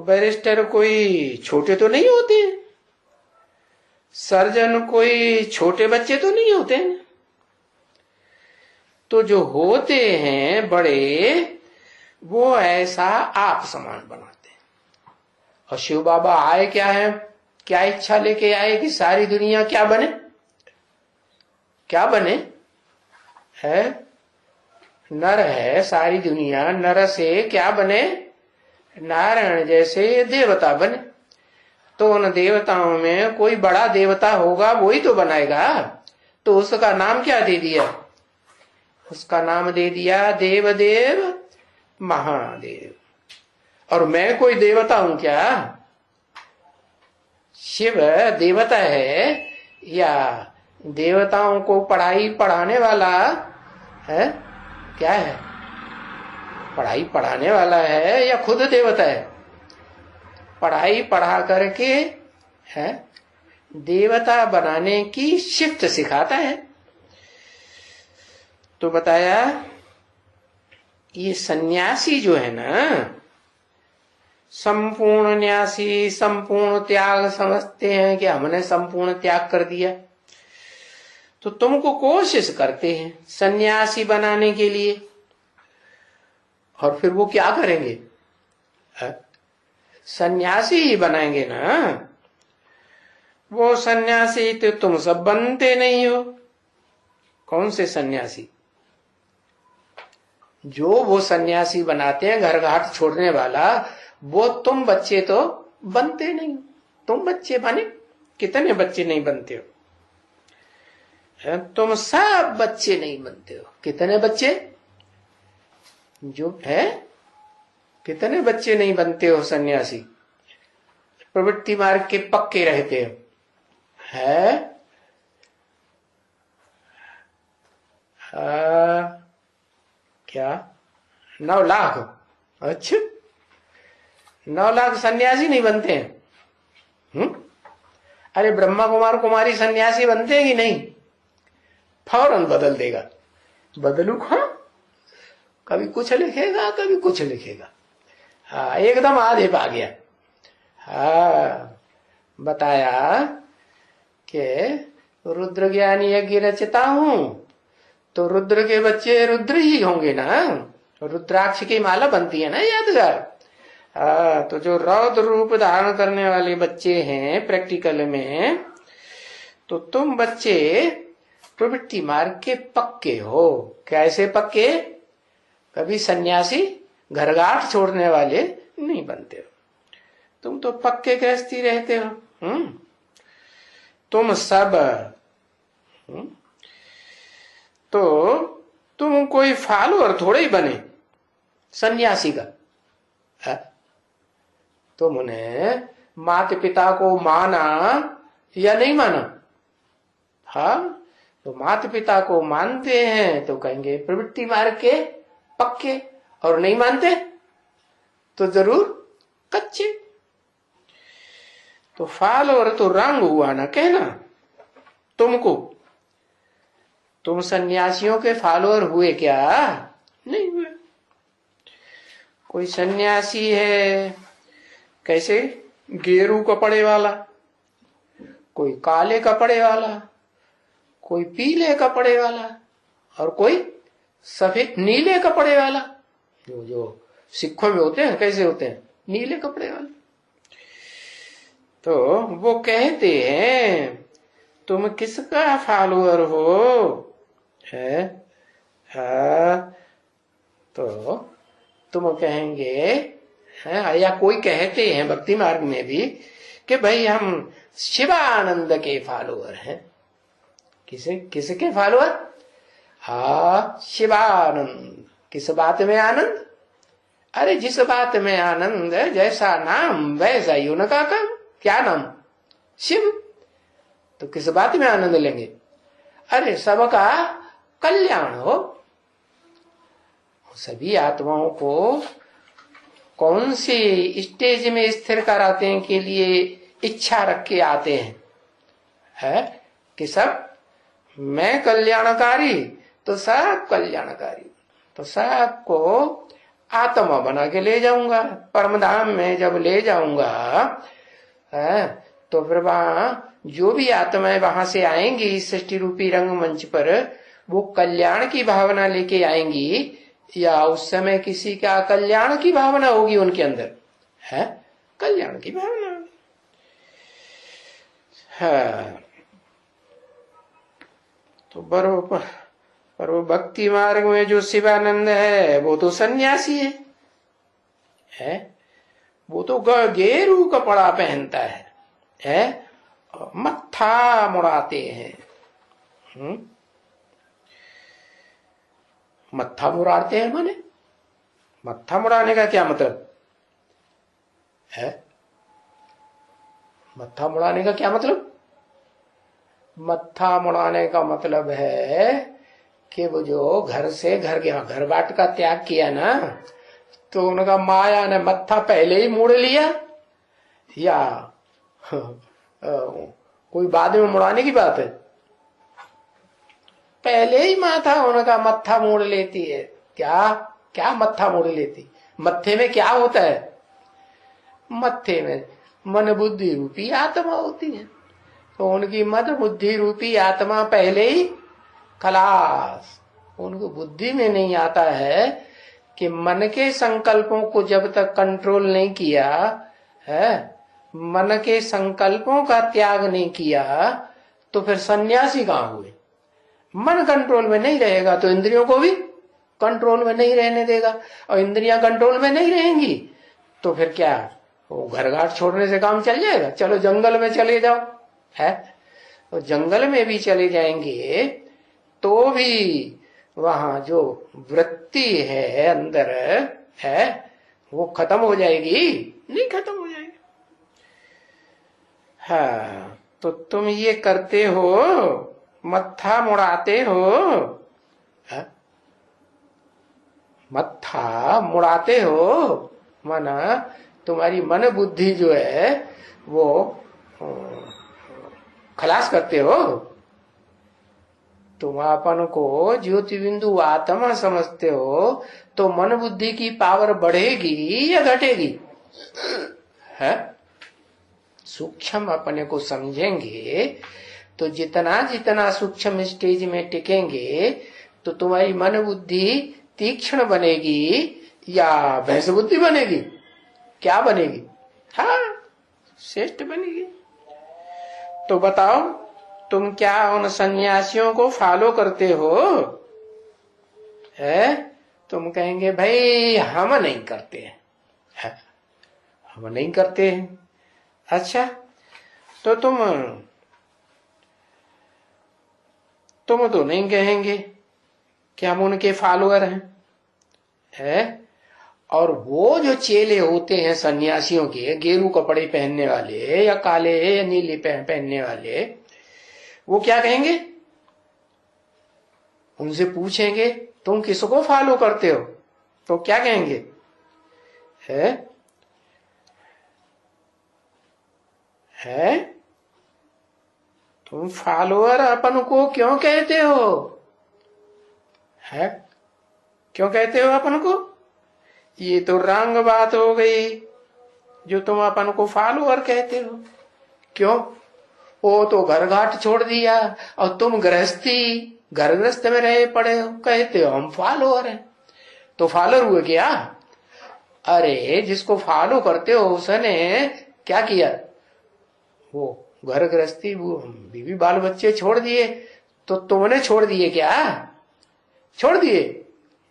Barrister कोई छोटे तो नहीं होते, सर्जन कोई छोटे बच्चे तो नहीं होते हैं। तो जो होते हैं बड़े, वो ऐसा आप समान बनाते हैं। और शिव बाबा आए क्या है, क्या इच्छा लेके आए कि सारी दुनिया क्या बने, क्या बने है, नर है सारी दुनिया, नर से क्या बने, नारायण जैसे देवता बने। तो उन देवताओं में कोई बड़ा देवता होगा, वही तो बनाएगा। तो उसका नाम क्या दे दिया, उसका नाम दे दिया देवदेव महादेव। और मैं कोई देवता हूं क्या, शिव देवता है या देवताओं को पढ़ाने वाला है, क्या है, पढ़ाई पढ़ाने वाला है या खुद देवता है। पढ़ाई पढ़ा करके है देवता बनाने की शिफ्ट सिखाता है। तो बताया ये सन्यासी जो है ना, संपूर्ण न्यासी, संपूर्ण त्याग समझते हैं कि हमने संपूर्ण त्याग कर दिया। तो तुमको कोशिश करते हैं सन्यासी बनाने के लिए, और फिर वो क्या करेंगे, सन्यासी ही बनाएंगे ना। वो सन्यासी तो तुम सब बनते नहीं हो। कौन से सन्यासी, जो वो सन्यासी बनाते हैं घर घाट छोड़ने वाला, वो तुम बच्चे तो बनते नहीं। तुम बच्चे बने, कितने बच्चे नहीं बनते हो, तुम सब बच्चे नहीं बनते हो। कितने बच्चे जो है, कितने बच्चे नहीं बनते हो सन्यासी, प्रवृत्ति मार्ग के पक्के रहते हो है। क्या 9 लाख, अच्छा 9 लाख सन्यासी नहीं बनते हैं। अरे ब्रह्मा कुमार कुमारी सन्यासी बनते हैं कि नहीं, फौरन बदल देगा। बदलू हाँ, कभी कुछ लिखेगा कभी कुछ लिखेगा, हाँ एकदम आधे पा गया। हाँ बताया कि रुद्र ज्ञानी यज्ञ रचता हूं, तो रुद्र के बच्चे रुद्र ही होंगे ना, रुद्राक्ष की माला बनती है ना यादगार। तो जो रौद्र रूप धारण करने वाले बच्चे हैं प्रैक्टिकल में, तो तुम बच्चे प्रवृत्ति मार्ग के पक्के हो। कैसे पक्के, कभी सन्यासी घरघाट छोड़ने वाले नहीं बनते हो, तुम तो पक्के गृहस्थी रहते हो। तुम सब तो तुम कोई फॉलोअर थोड़े ही बने सन्यासी का है? तुमने माता पिता को माना या नहीं माना, हाँ तो माता पिता को मानते हैं तो कहेंगे प्रवृत्ति मार्ग के पक्के, और नहीं मानते तो जरूर कच्चे। तो फॉलोअर तो रंग हुआ ना कहना तुमको। तुम सन्यासियों के फॉलोअर हुए क्या, नहीं हुए। कोई सन्यासी है कैसे, गेरू कपड़े वाला, कोई काले कपड़े वाला, कोई पीले कपड़े वाला, और कोई सफेद नीले कपड़े वाला। जो सिखों में होते हैं कैसे होते हैं, नीले कपड़े वाले। तो वो कहते हैं तुम किसका फॉलोअर हो है, तो तुम कहेंगे है, या कोई कहते हैं भक्ति मार्ग में भी कि भाई हम शिवानंद के फॉलोअर हैं। किसके फॉलोअर, हाँ शिवानंद। किस बात में आनंद, अरे जिस बात में आनंद जैसा नाम वैसा ही उनका काम। क्या नाम, शिव। तो किस बात में आनंद लेंगे, अरे सबका कल्याण हो। सभी आत्माओं को कौन सी स्टेज में स्थिर कराते हैं के लिए इच्छा रख के आते हैं, है कि सब मैं कल्याणकारी तो सब कल्याणकारी। तो सबको आत्मा बना के ले जाऊंगा, परमधाम में जब ले जाऊंगा तो फिर वहां जो भी आत्माएं वहां से आएंगी इस सृष्टि रूपी रंगमंच पर, वो कल्याण की भावना लेके आएंगी या उस समय किसी का कल्याण की भावना होगी उनके अंदर? है कल्याण की भावना। हाँ, तो बरोबर पर वो भक्ति मार्ग में जो शिवानंद है वो तो सन्यासी है? वो तो गेरू कपड़ा पहनता है? मत्था मुड़ाते हैं। मत्था मुड़ाते हैं माने मत्था मुड़ाने का क्या मतलब है? मत्था मुड़ाने का क्या मतलब? मत्था मुड़ाने का मतलब है कि वो जो घर से घर बाट का त्याग किया ना, तो उनका माया ने मत्था पहले ही मोड़ लिया या कोई बाद में मुड़ाने की बात है? पहले ही माथा उनका मत्था मोड़ लेती है। क्या क्या मत्था मोड़ लेती? मत्थे में क्या होता है? मत्थे में मन बुद्धि रूपी आत्मा होती है। तो उनकी मन बुद्धि रूपी आत्मा पहले ही खलास। उनको बुद्धि में नहीं आता है कि मन के संकल्पों को जब तक कंट्रोल नहीं किया है, मन के संकल्पों का त्याग नहीं किया, तो फिर सन्यासी कहां हुए? मन कंट्रोल में नहीं रहेगा तो इंद्रियों को भी कंट्रोल में नहीं रहने देगा, और इंद्रियां कंट्रोल में नहीं रहेंगी तो फिर क्या, वो घर घाट छोड़ने से काम चल जाएगा? चलो जंगल में चले जाओ, है तो जंगल में भी चले जाएंगे तो भी वहां जो वृत्ति है अंदर है वो खत्म हो जाएगी? नहीं खत्म हो जाएगी। हाँ, तो तुम ये करते हो, मत्था मुड़ाते हो, है? मत्था मुड़ाते हो माना तुम्हारी मन बुद्धि जो है वो खलास करते हो। तुम अपन को ज्योति बिंदु आत्मा समझते हो तो मन बुद्धि की पावर बढ़ेगी या घटेगी? है सूक्ष्म अपने को समझेंगे तो जितना जितना सूक्ष्म स्टेज में टिकेंगे तो तुम्हारी मन बुद्धि तीक्ष्ण बनेगी या भैंस बुद्धि बनेगी? क्या बनेगी? हाँ, श्रेष्ठ बनेगी। तो बताओ, तुम क्या उन सन्यासियों को फॉलो करते हो? है तुम कहेंगे भाई हम नहीं करते हैं, हम नहीं करते हैं। अच्छा, तो तुम तो नहीं कहेंगे कि हम उनके फॉलोअर हैं, है? और वो जो चेले होते हैं सन्यासियों के, गेरू कपड़े पहनने वाले या काले या नीले पहनने वाले, वो क्या कहेंगे? उनसे पूछेंगे तुम किसको फॉलो करते हो, तो क्या कहेंगे? है तुम फॉलोअर अपन को क्यों कहते हो? है क्यों कहते हो अपन को? ये तो रंग बात हो गई जो तुम अपन को फॉलोअर कहते हो। क्यों? वो तो घर घाट छोड़ दिया और तुम घर गृहस्थ में रहे पड़े हो, कहते हो हम फॉलोअर हैं। तो फॉलोअर हुए क्या? अरे जिसको फॉलो करते हो उसने क्या किया? वो घर गृहस्थी, वो बीवी बाल बच्चे छोड़ दिए, तो तुमने छोड़ दिए क्या? छोड़ दिए?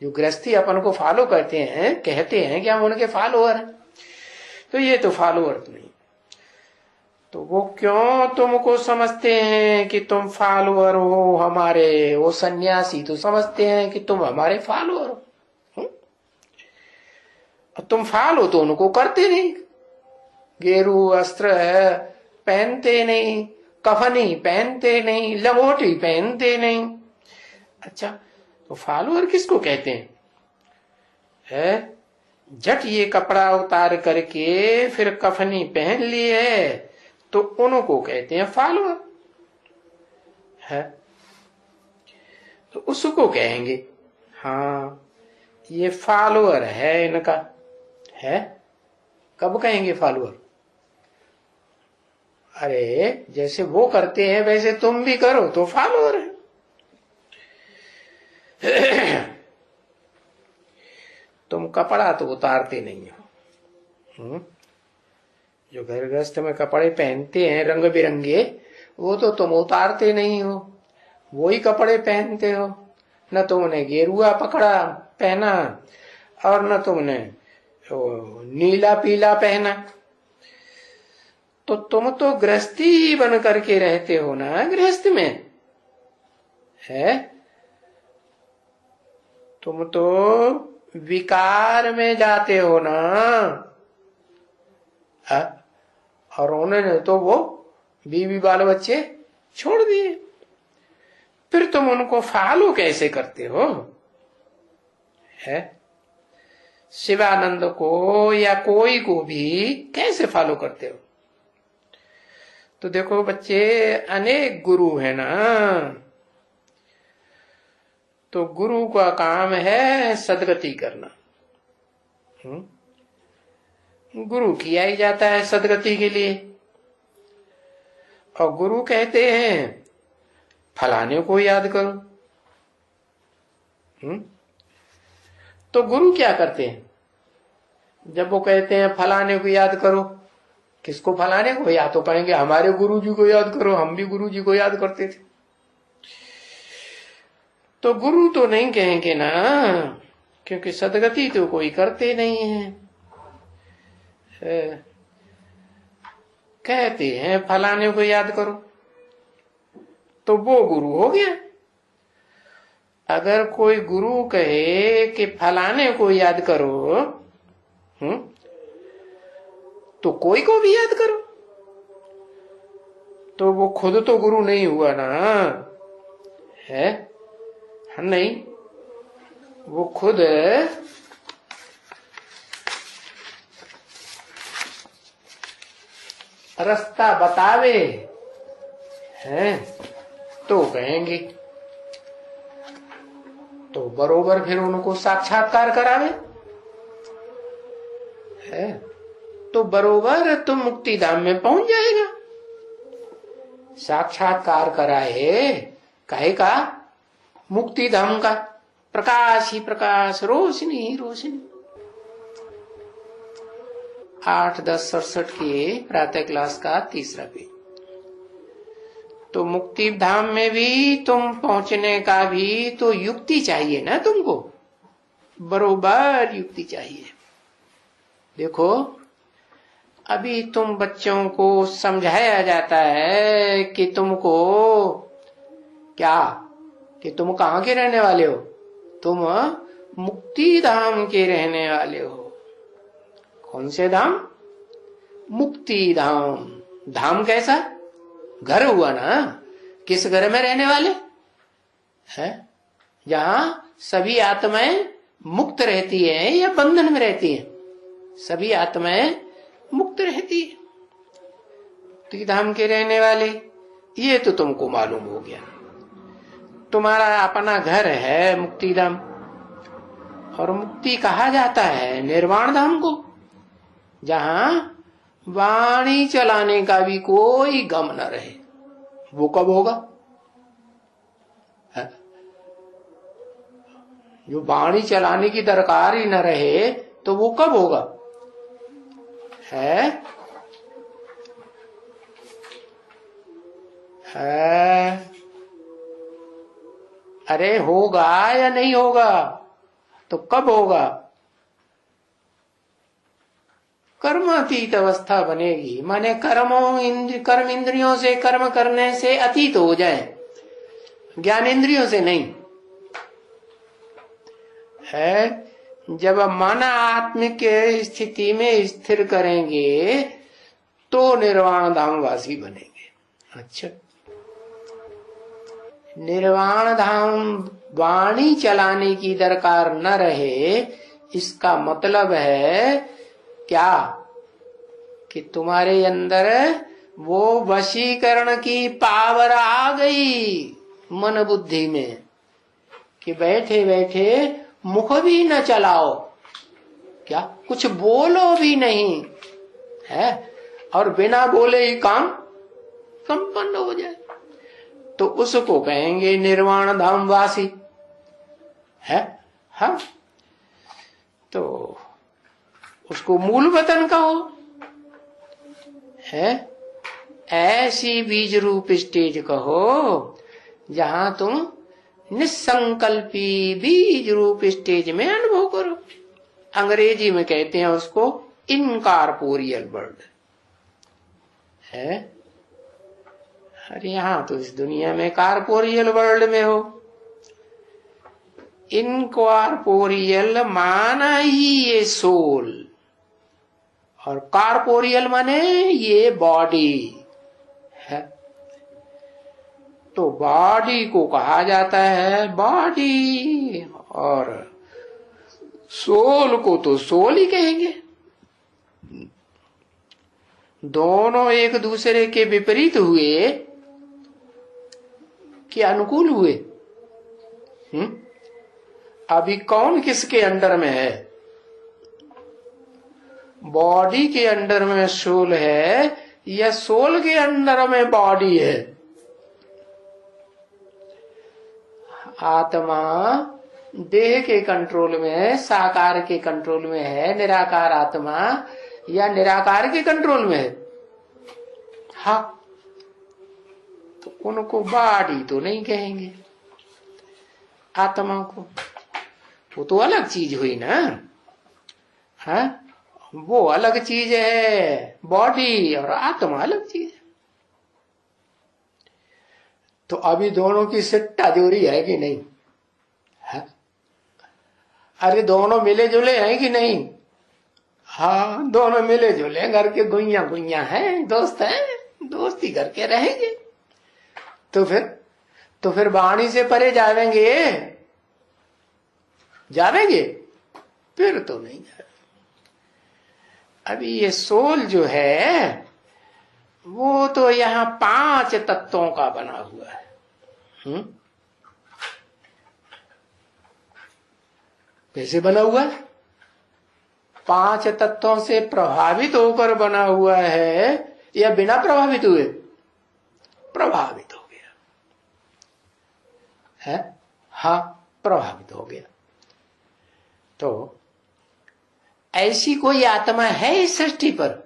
जो गृहस्थी अपन को फॉलो करते हैं, कहते हैं कि हम उनके फॉलोअर हैं, तो ये तो फॉलोअर नहीं। तो वो क्यों तुमको समझते हैं कि तुम फॉलोअर हो हमारे? वो सन्यासी तो समझते हैं कि तुम हमारे फॉलोअर हो। तुम फॉलो तो उनको करते नहीं, गेरू वस्त्र है पहनते नहीं, कफनी पहनते नहीं, लंगोटी पहनते नहीं। अच्छा, तो फॉलोअर किसको कहते हैं? है झट ये कपड़ा उतार करके फिर कफनी पहन ली है तो उनको कहते हैं फॉलोअर, है? तो उसको कहेंगे हाँ ये फॉलोअर है इनका, है। कब कहेंगे फॉलोअर? अरे जैसे वो करते हैं वैसे तुम भी करो तो फॉलोअर है। तुम कपड़ा तो उतारते नहीं हो। जो घर गृहस्थ में कपड़े पहनते हैं रंग बिरंगे, वो तो तुम उतारते नहीं हो, वही कपड़े पहनते हो। न तुमने गेरुआ पकड़ा पहना और न तुमने नीला पीला पहना। तो तुम तो गृहस्थी बन करके रहते हो ना, गृहस्थ में है। तुम तो विकार में जाते हो ना। और उन्होंने तो वो बीवी बाल बच्चे छोड़ दिए, फिर तुम उनको फॉलो कैसे करते हो? है शिवानंद को या कोई को भी कैसे फॉलो करते हो? तो देखो बच्चे, अनेक गुरु है ना, तो गुरु का काम है सदगति करना। गुरु किया ही जाता है सदगति के लिए। और गुरु कहते हैं फलाने को याद करो। तो गुरु क्या करते हैं? जब वो कहते हैं फलाने को याद करो, किसको फलाने को? या तो कहेंगे हमारे गुरु जी को याद करो, हम भी गुरु जी को याद करते थे। तो गुरु तो नहीं कहेंगे ना, क्योंकि सदगति तो कोई करते नहीं है। कहते हैं फलाने को याद करो, तो वो गुरु हो गया। अगर कोई गुरु कहे कि फलाने को याद करो, तो कोई को भी याद करो, तो वो खुद तो गुरु नहीं हुआ ना, है नहीं। वो खुद रास्ता बतावे हैं तो कहेंगे, तो बरोबर फिर उनको साक्षात्कार करावे है, तो बरोबर तुम मुक्ति धाम में पहुंच जाएगा। साक्षात्कार कराए काहे का? मुक्ति धाम का। प्रकाश ही प्रकाश, रोशनी ही रोशनी। 8-10-67 के प्रातः क्लास का तीसरा पेज। तो मुक्ति धाम में भी तुम पहुंचने का भी तो युक्ति चाहिए ना तुमको, बरोबर युक्ति चाहिए। देखो अभी तुम बच्चों को समझाया जाता है कि तुमको क्या, कि तुम कहाँ के रहने वाले हो? तुम मुक्ति धाम के रहने वाले हो। कौन से धाम? मुक्ति धाम। धाम कैसा? घर हुआ ना। किस घर में रहने वाले हैं? जहां सभी आत्माएं मुक्त रहती हैं या बंधन में रहती हैं? सभी आत्माएं मुक्त रहती है। मुक्ति धाम के रहने वाले, ये तो तुमको मालूम हो गया। तुम्हारा अपना घर है मुक्ति धाम, और मुक्ति कहा जाता है निर्वाण धाम को, जहां वाणी चलाने का भी कोई गम न रहे। वो कब होगा? है? जो वाणी चलाने की दरकार ही न रहे तो वो कब होगा? है अरे होगा या नहीं होगा? तो कब होगा? कर्मातीत अवस्था बनेगी, माने कर्म इंद्रियों से कर्म करने से अतीत हो जाए, ज्ञान इंद्रियों से नहीं है। जब मन आत्मिक स्थिति में स्थिर करेंगे तो निर्वाण धाम वासी बनेंगे। अच्छा, निर्वाण धाम वाणी चलाने की दरकार न रहे, इसका मतलब है क्या? कि तुम्हारे अंदर वो वशीकरण की पावर आ गई मन बुद्धि में, कि बैठे बैठे मुख भी न चलाओ, क्या कुछ बोलो भी नहीं है, और बिना बोले ही काम संपन्न हो जाए, तो उसको कहेंगे निर्वाण धाम वासी है। हाँ, तो उसको मूल वतन कहो है। ऐसी बीज रूप स्टेज कहो जहां तुम निसंकल्पी बीज रूप स्टेज में अनुभव करो। अंग्रेजी में कहते हैं उसको इनकॉर्पोरियल वर्ल्ड है। अरे यहां तो इस दुनिया में कॉर्पोरियल वर्ल्ड में हो। इनकॉर्पोरियल माना ही ये सोल, और कॉर्पोरियल माने ये बॉडी है। तो बॉडी को कहा जाता है बॉडी, और सोल को तो सोल ही कहेंगे। दोनों एक दूसरे के विपरीत हुए कि अनुकूल हुए? अभी कौन किसके अंडर में है? बॉडी के अंडर में सोल है या सोल के अंडर में बॉडी है? आत्मा देह के कंट्रोल में, साकार के कंट्रोल में है, निराकार आत्मा या निराकार के कंट्रोल में है? हाँ, तो उनको बॉडी तो नहीं कहेंगे आत्मा को, वो तो अलग चीज हुई ना। हाँ, वो अलग चीज है, बॉडी और आत्मा अलग चीज है। तो अभी दोनों की सिट्टा जोरी है कि नहीं है? अरे दोनों मिले जुले हैं कि नहीं? हाँ, दोनों मिले जुले, घर के गुइया गुइया हैं, दोस्त हैं, दोस्ती करके रहेंगे। तो फिर वाणी से परे जावेंगे? जावेंगे? फिर तो नहीं जावेंगे। अभी ये सोल जो है वो तो यहाँ 5 तत्वों का बना हुआ है। कैसे बना हुआ है? 5 तत्वों से प्रभावित होकर बना हुआ है या बिना प्रभावित हुए? प्रभावित हो गया है। हाँ, प्रभावित हो गया। तो ऐसी कोई आत्मा है इस सृष्टि पर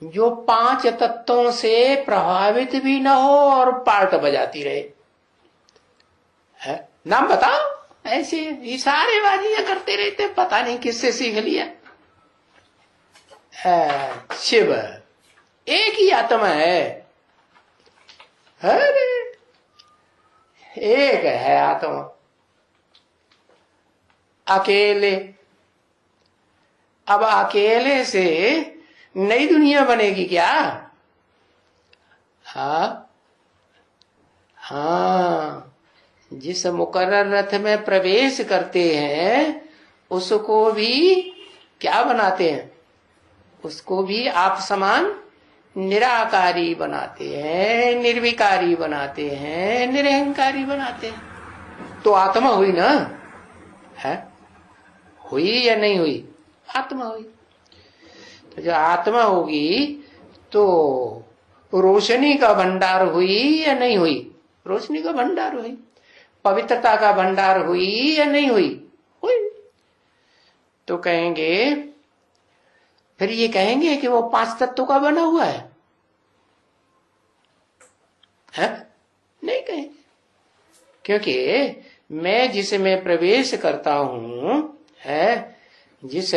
जो 5 तत्वों से प्रभावित भी न हो और पार्ट बजाती रहे? है? नाम बताओ। ऐसे इशारेबाजियां करते रहते, पता नहीं किससे सीख लिया। शिव एक ही आत्मा है। अरे एक है आत्मा, अकेले। अब अकेले से नई दुनिया बनेगी क्या? हाँ, जिस मुकर्रर रथ में प्रवेश करते हैं उसको भी क्या बनाते हैं? उसको भी आप समान निराकारी बनाते हैं, निर्विकारी बनाते हैं, निरहंकारी बनाते हैं। तो आत्मा हुई ना? है? हुई या नहीं हुई? आत्मा हुई। तो जो आत्मा होगी तो रोशनी का भंडार हुई या नहीं हुई? रोशनी का भंडार हुई। पवित्रता का भंडार हुई या नहीं हुई? हुई। तो कहेंगे, फिर ये कहेंगे कि वो 5 तत्वों का बना हुआ है? नहीं कहेंगे, क्योंकि मैं जिसमें प्रवेश करता हूं है, जिस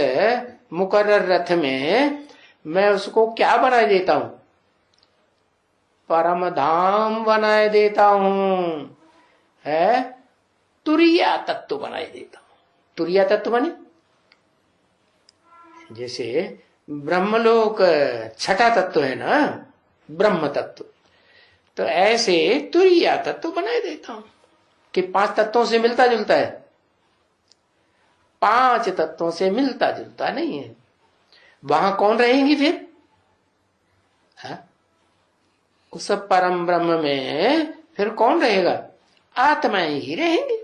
मुकर्रर रथ में, मैं उसको क्या बनाए देता हूं? परम धाम बनाए देता हूं है। तुरिया तत्व बनाए देता हूं। तुरिया तत्व माने जैसे ब्रह्मलोक 6ठा तत्व है ना, ब्रह्म तत्व। तो ऐसे तुरिया तत्व बनाए देता हूं कि 5 तत्वों से मिलता जुलता है। 5 तत्वों से मिलता जुलता नहीं है। वहां कौन रहेंगी फिर? उस परम ब्रह्म में फिर कौन रहेगा? आत्माएं ही रहेंगे।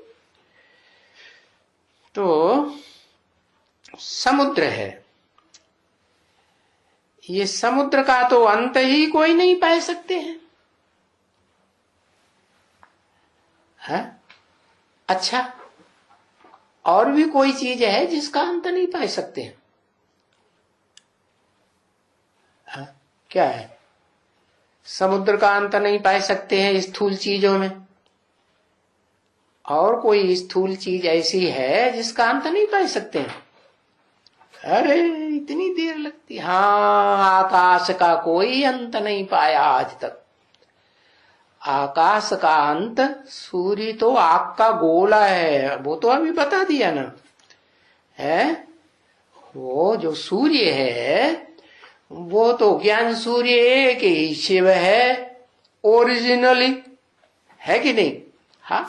तो समुद्र है, ये समुद्र का तो अंत ही कोई नहीं पा सकते हैं। है? अच्छा, और भी कोई चीज है जिसका अंत नहीं पा सकते हैं? है? क्या है? समुद्र का अंत नहीं पा सकते हैं स्थूल चीजों में, और कोई स्थूल चीज ऐसी है जिसका अंत नहीं पा सकते हैं? अरे इतनी देर लगती। हाँ, आकाश का कोई अंत नहीं पाया आज तक। आकाश का अंत, सूर्य तो आग का गोला है, वो तो अभी बता दिया ना। है वो जो सूर्य है वो तो ज्ञान सूर्य एक ही शिव है ओरिजिनली, है कि नहीं? हाँ,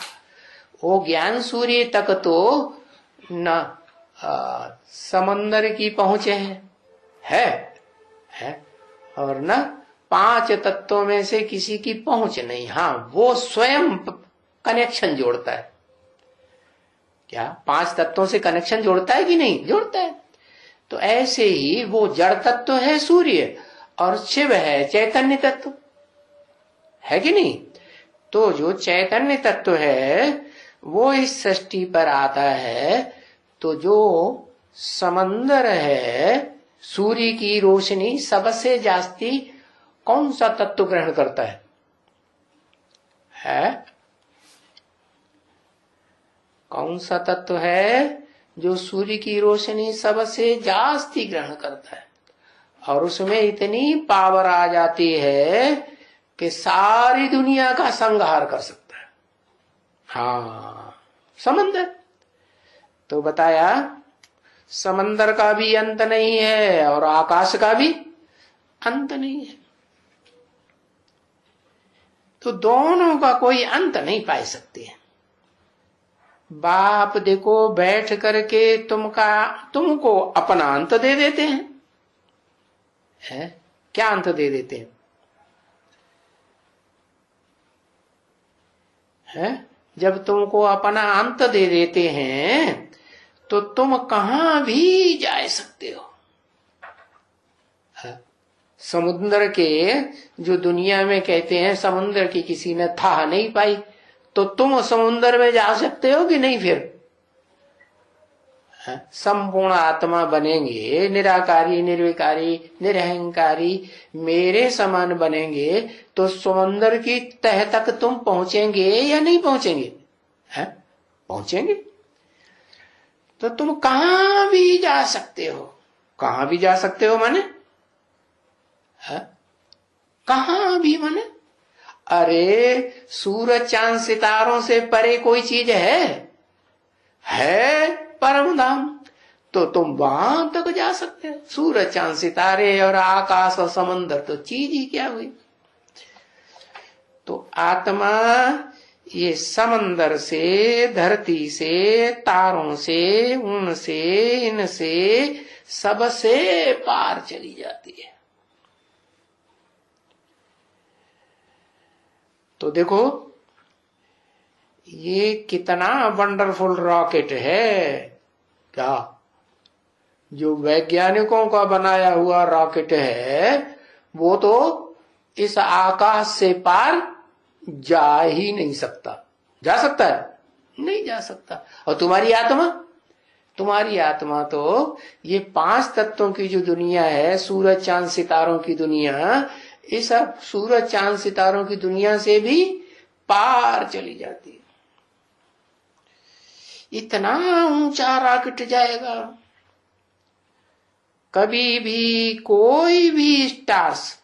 वो ज्ञान सूर्य तक तो न समंदर की पहुंच है और न 5 तत्वों में से किसी की पहुंच नहीं। हाँ, वो स्वयं कनेक्शन जोड़ता है। क्या 5 तत्वों से कनेक्शन जोड़ता है कि नहीं? जोड़ता है। तो ऐसे ही वो जड़ तत्व है सूर्य, और शिव है चैतन्य तत्व, है कि नहीं? तो जो चैतन्य तत्व है वो इस सृष्टि पर आता है, तो जो समंदर है, सूर्य की रोशनी सबसे जास्ती कौन सा तत्व ग्रहण करता है? कौन सा तत्व है जो सूर्य की रोशनी सबसे जास्ती ग्रहण करता है, और उसमें इतनी पावर आ जाती है कि सारी दुनिया का संहार कर सकता है? हाँ, समंदर। तो बताया समंदर का भी अंत नहीं है और आकाश का भी अंत नहीं है, तो दोनों का कोई अंत नहीं पा सकते हैं। बाप देखो बैठ करके तुमको अपना अंत दे देते हैं। है? क्या अंत दे देते हैं? है? जब तुमको अपना अंत दे देते हैं तो तुम कहां भी जा सकते हो। है? समुद्र के जो दुनिया में कहते हैं समुद्र की किसी ने था नहीं पाई, तो तुम समुद्र में जा सकते हो कि नहीं? फिर संपूर्ण आत्मा बनेंगे, निराकारी निर्विकारी निरहंकारी मेरे समान बनेंगे, तो समुद्र की तह तक तुम पहुंचेंगे या नहीं पहुंचेंगे? पहुंचेंगे। तो तुम कहां भी जा सकते हो। कहां भी जा सकते हो माने? कहां भी माने? अरे सूरज चांद सितारों से परे कोई चीज है परम धाम, तो तुम वहां तक जा सकते हो। सूरज चांद सितारे और आकाश और समंदर तो चीज ही क्या हुई। तो आत्मा ये समंदर से, धरती से, तारों से, उनसे, इनसे सबसे पार चली जाती है। तो देखो ये कितना वंडरफुल रॉकेट है। क्या जो वैज्ञानिकों का बनाया हुआ रॉकेट है वो तो इस आकाश से पार जा ही नहीं सकता। जा सकता है? नहीं जा सकता। और तुम्हारी आत्मा तो ये 5 तत्वों की जो दुनिया है, सूरज चांद सितारों की दुनिया, इस सूरज चांद सितारों की दुनिया से भी पार चली जाती है। इतना ऊंचा रॉकेट जाएगा। कभी भी कोई भी स्टार्स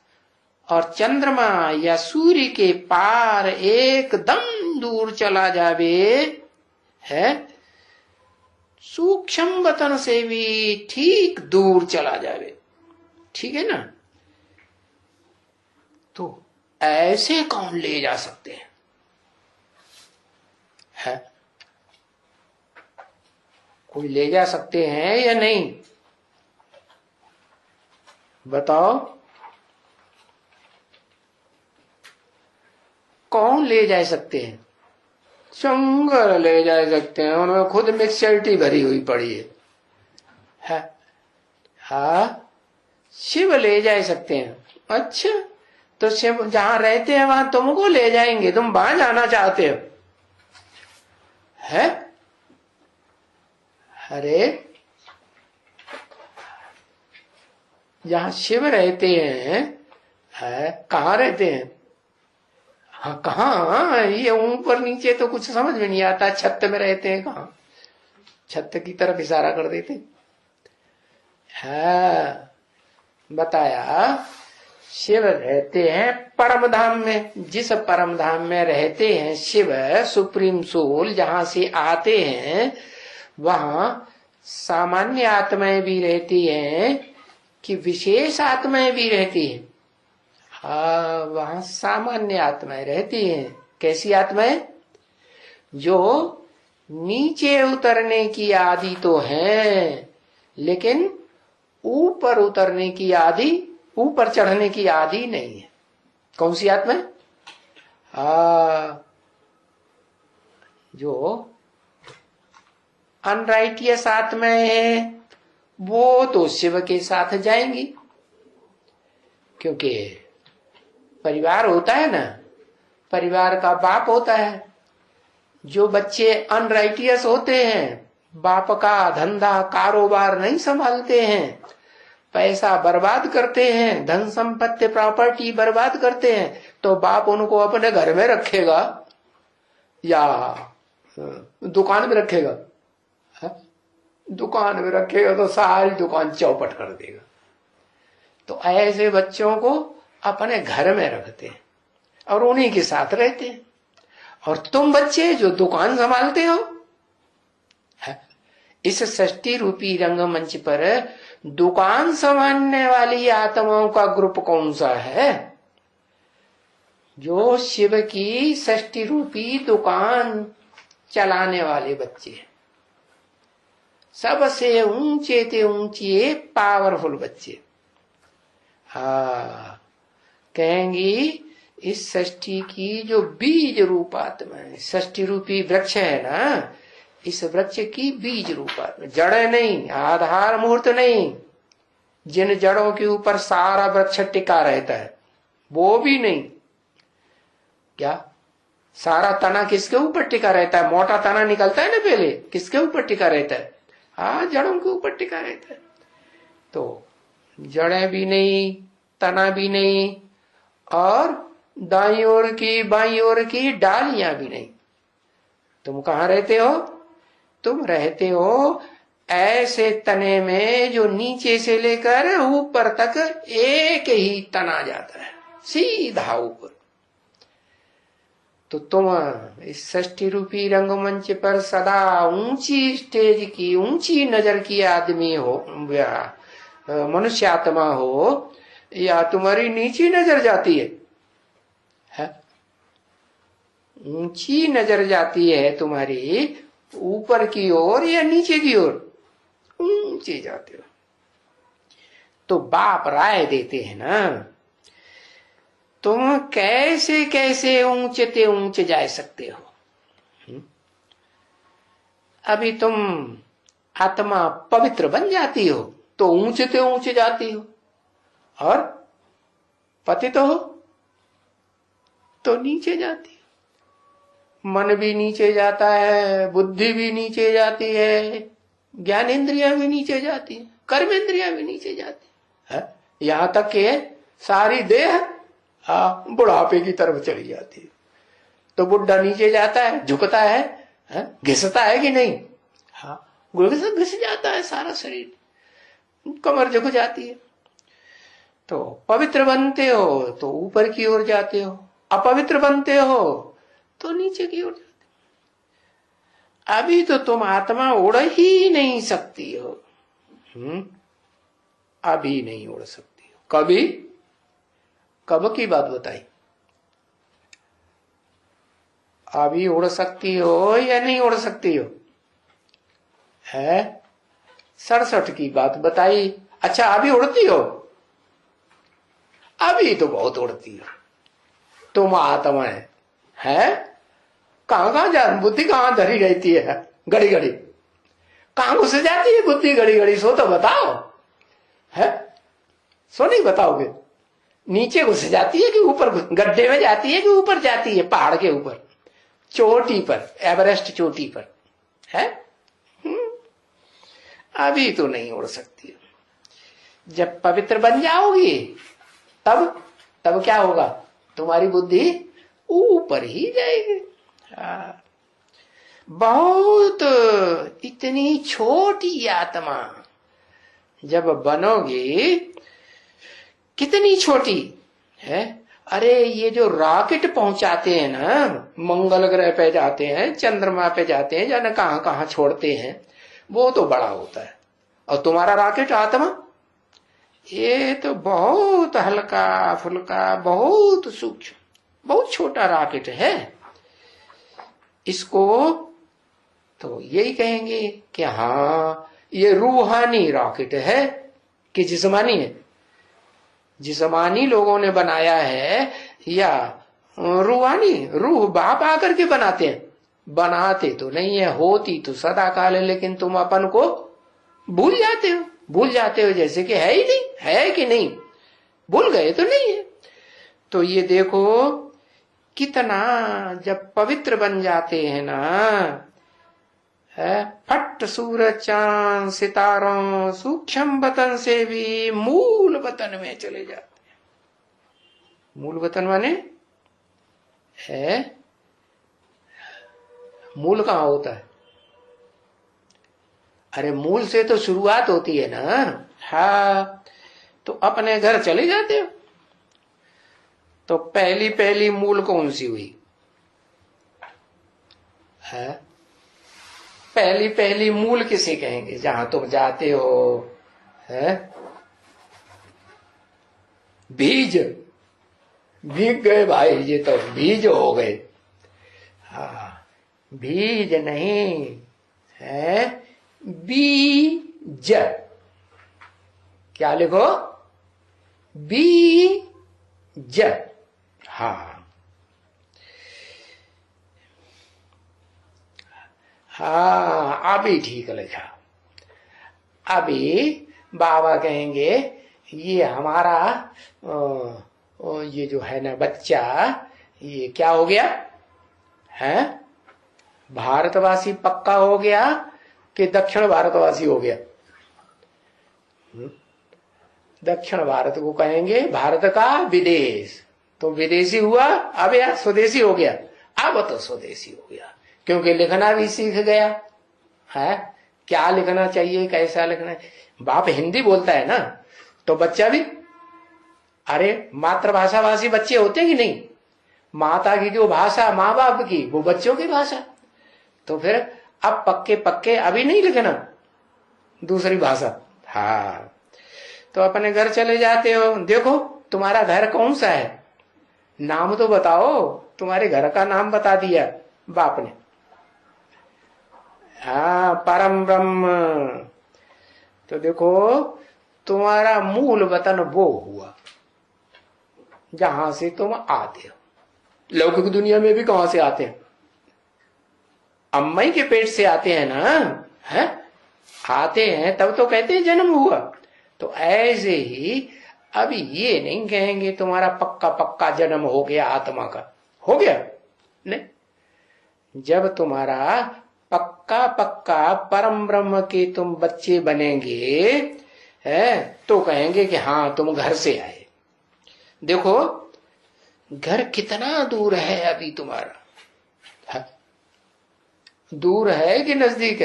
और चंद्रमा या सूर्य के पार एकदम दूर चला जावे, है सूक्ष्म वतन से भी ठीक दूर चला जावे, ठीक है ना? तो ऐसे कौन ले जा सकते हैं? है? कोई ले जा सकते हैं या नहीं? बताओ, कौन ले जा सकते हैं? शंकर ले जा सकते हैं, उनमें खुद मिक्सचरिटी भरी हुई पड़ी है। हाँ, शिव ले जा सकते हैं। अच्छा, तो शिव जहां रहते हैं वहां तुमको ले जाएंगे, तुम वहां जाना चाहते हो है? अरे जहां शिव रहते हैं, कहाँ रहते हैं? हाँ, कहाँ? ये ऊपर नीचे तो कुछ समझ में नहीं आता। छत में रहते हैं, कहाँ? छत की तरफ इशारा कर देते। हाँ, बताया शिव रहते हैं परम धाम में। जिस परम धाम में रहते हैं शिव, सुप्रीम सोल जहां से आते हैं, वहां सामान्य आत्माएं भी रहती हैं कि विशेष आत्माएं भी रहती हैं? हाँ, वहां सामान्य आत्माएं रहती हैं। कैसी आत्माएं? जो नीचे उतरने की आदि तो है, लेकिन ऊपर उतरने की आदि, ऊपर चढ़ने की आदि नहीं है। कौन सी आत्माएं? जो अनराइटियस आत्माएं हैं वो तो शिव के साथ जाएंगी, क्योंकि परिवार होता है ना, परिवार का बाप होता है। जो बच्चे अनराइटियस होते हैं, बाप का धंधा कारोबार नहीं संभालते हैं, पैसा बर्बाद करते हैं, धन संपत्ति प्रॉपर्टी बर्बाद करते हैं, तो बाप उनको अपने घर में रखेगा या दुकान में रखेगा? दुकान में रखेगा तो सारी दुकान चौपट कर देगा। तो ऐसे बच्चों को अपने घर में रखते हैं और उन्हीं के साथ रहते हैं। और तुम बच्चे जो दुकान संभालते हो, इस सृष्टि रूपी रंगमंच पर दुकान संभालने वाली आत्माओं का ग्रुप कौन सा है? जो शिव की सृष्टि रूपी दुकान चलाने वाले बच्चे, सबसे ऊंचे ते ऊंचे पावरफुल बच्चे। हाँ, कहेंगी इस सृष्टि की जो बीज रूप आत्मा है, सृष्टि रूपी वृक्ष है ना, इस वृक्ष की बीज रूप आत्मा, जड़ें नहीं, आधार मूर्त नहीं, जिन जड़ों के ऊपर सारा वृक्ष टिका रहता है वो भी नहीं। क्या सारा तना किसके ऊपर टिका रहता है? मोटा तना निकलता है ना पहले, किसके ऊपर टिका रहता है? हाँ, जड़ों के ऊपर टिका रहता है। तो जड़ें भी नहीं, तना भी नहीं, और दाईं ओर की बाईं ओर की डालियां भी नहीं। तुम कहाँ रहते हो? तुम रहते हो ऐसे तने में जो नीचे से लेकर ऊपर तक एक ही तना जाता है, सीधा ऊपर। तो तुम इस सृष्टि रूपी रंगमंच पर सदा ऊंची स्टेज की, ऊंची नजर की आदमी हो या मनुष्य आत्मा हो, या तुम्हारी नीची नजर जाती है? ऊंची नजर जाती है तुम्हारी ऊपर की ओर या नीचे की ओर? ऊंचे जाते हो। तो बाप राय देते हैं ना, तुम कैसे कैसे ऊंचे ते ऊंचे जा सकते हो। अभी तुम आत्मा पवित्र बन जाती हो तो ऊंचे ते ऊंचे जाती हो, और पतित हो तो नीचे जाती हो। मन भी नीचे जाता है, बुद्धि भी नीचे जाती है, ज्ञान इंद्रियां भी नीचे जाती है, कर्म इंद्रियां भी नीचे जाती है, यहां तक कि सारी देह बुढ़ापे की तरफ चली जाती है। तो बुढ़ा नीचे जाता है, झुकता है, घिसता है कि नहीं? हाँ, घिस जाता है सारा शरीर, कमर झुक जाती है। तो पवित्र बनते हो तो ऊपर की ओर जाते हो, अपवित्र बनते हो तो नीचे की ओर जाते हो। अभी तो तुम आत्मा उड़ ही नहीं सकती हो। अभी नहीं उड़ सकती हो। कभी? कब की बात बताई? अभी उड़ सकती हो या नहीं उड़ सकती हो? है 67 की बात बताई। अच्छा, अभी उड़ती हो? अभी तो बहुत उड़ती हो। तुम आत्मा है? कहाँ जा बुद्धि, कहाँ धरी रहती है घड़ी घड़ी, कहाँ घुस जाती है बुद्धि घड़ी घड़ी, सो तो बताओ है, सो नहीं बताओगे। नीचे घुस जाती है कि ऊपर, गड्ढे में जाती है कि ऊपर जाती है, पहाड़ के ऊपर, चोटी पर, एवरेस्ट चोटी पर है। अभी तो नहीं उड़ सकती, जब पवित्र बन जाओगी तब तब क्या होगा, तुम्हारी बुद्धि ऊपर ही जाएगी। बहुत इतनी छोटी आत्मा जब बनोगी, कितनी छोटी है। अरे ये जो रॉकेट पहुंचाते हैं ना, मंगल ग्रह पे जाते हैं, चंद्रमा पे जाते हैं, जाने कहां कहां छोड़ते हैं, वो तो बड़ा होता है। और तुम्हारा रॉकेट आत्मा, ये तो बहुत हल्का फुल्का, बहुत सूक्ष्म, बहुत छोटा रॉकेट है। इसको तो यही कहेंगे कि हाँ ये रूहानी रॉकेट है कि जिस्मानी है। जिस्मानी लोगों ने बनाया है या रूहानी, रूह बाप आकर के बनाते हैं? बनाते तो नहीं है, होती तो सदा काल है, लेकिन तुम अपन को भूल जाते हो जैसे कि है ही नहीं, है कि नहीं, भूल गए तो नहीं है। तो ये देखो कितना जब पवित्र बन जाते हैं ना, है फट सूरज चांद सितारों सूक्ष्म वतन से भी मूल वतन में चले जाते हैं। मूल वतन माने है, मूल कहां होता है? अरे मूल से तो शुरुआत होती है ना। हाँ, तो अपने घर चले जाते हो तो पहली पहली मूल कौन सी हुई है? पहली पहली मूल किसे कहेंगे? जहां तुम जाते हो है, बीज भीग गए भाई, ये तो बीज हो गए। हाँ, बीज नहीं है, बीज। क्या लिखो? बीज। हाँ हाँ, अभी ठीक लिखा। अभी बाबा कहेंगे ये हमारा ये जो है ना बच्चा, ये क्या हो गया है? भारतवासी पक्का हो गया कि दक्षिण भारतवासी हो गया? दक्षिण भारत को कहेंगे भारत का विदेश, तो विदेशी हुआ। अब या स्वदेशी हो गया? अब तो स्वदेशी हो गया, क्योंकि लिखना भी सीख गया है। क्या लिखना चाहिए, कैसा लिखना है। बाप हिंदी बोलता है ना, तो बच्चा भी, अरे मातृभाषा भाषी बच्चे होते कि नहीं? माता की जो भाषा माँ बाप की, वो बच्चों की भाषा। तो फिर अब पक्के पक्के अभी नहीं लिखना दूसरी भाषा। हाँ, तो अपने घर चले जाते हो, देखो तुम्हारा घर कौन सा है, नाम तो बताओ। तुम्हारे घर का नाम बता दिया बाप ने। हाँ, परम ब्रह्म। तो देखो तुम्हारा मूल वतन वो हुआ जहां से तुम आते हो। लौकिक दुनिया में भी कहां से आते हैं? अम्मा के पेट से आते हैं ना, है आते हैं, तब तो कहते हैं जन्म हुआ। तो ऐसे ही अभी ये नहीं कहेंगे तुम्हारा पक्का पक्का जन्म हो गया, आत्मा का हो गया नहीं। जब तुम्हारा पक्का पक्का परम ब्रह्म के तुम बच्चे बनेंगे है, तो कहेंगे कि हाँ तुम घर से आए। देखो घर कितना दूर है अभी तुम्हारा, है? दूर है कि नजदीक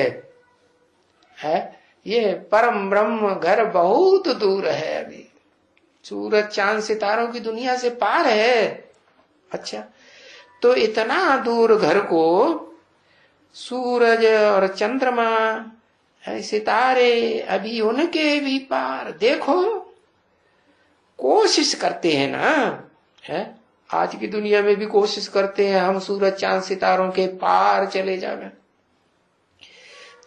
है? ये परम ब्रह्म घर बहुत दूर है अभी, सूरज चांद सितारों की दुनिया से पार है। अच्छा, तो इतना दूर घर को सूरज और चंद्रमा सितारे अभी उनके भी पार। देखो कोशिश करते हैं ना, है आज की दुनिया में भी कोशिश करते हैं हम सूरज चांद सितारों के पार चले जावे,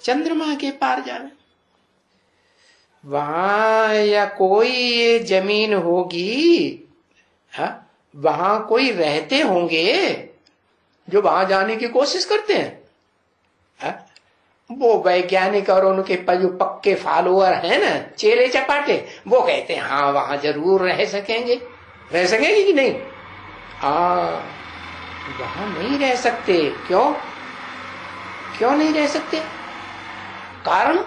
चंद्रमा के पार जावे। वहां या कोई ये जमीन होगी, वहां कोई रहते होंगे, जो वहां जाने की कोशिश करते हैं। हा? वो वैज्ञानिक और उनके जो पक्के फॉलोअर हैं ना, चेले चपाटे, वो कहते हैं हाँ वहां जरूर रह सकेंगे। रह सकेंगे कि नहीं? वहां नहीं रह सकते। क्यों? क्यों नहीं रह सकते? कारण,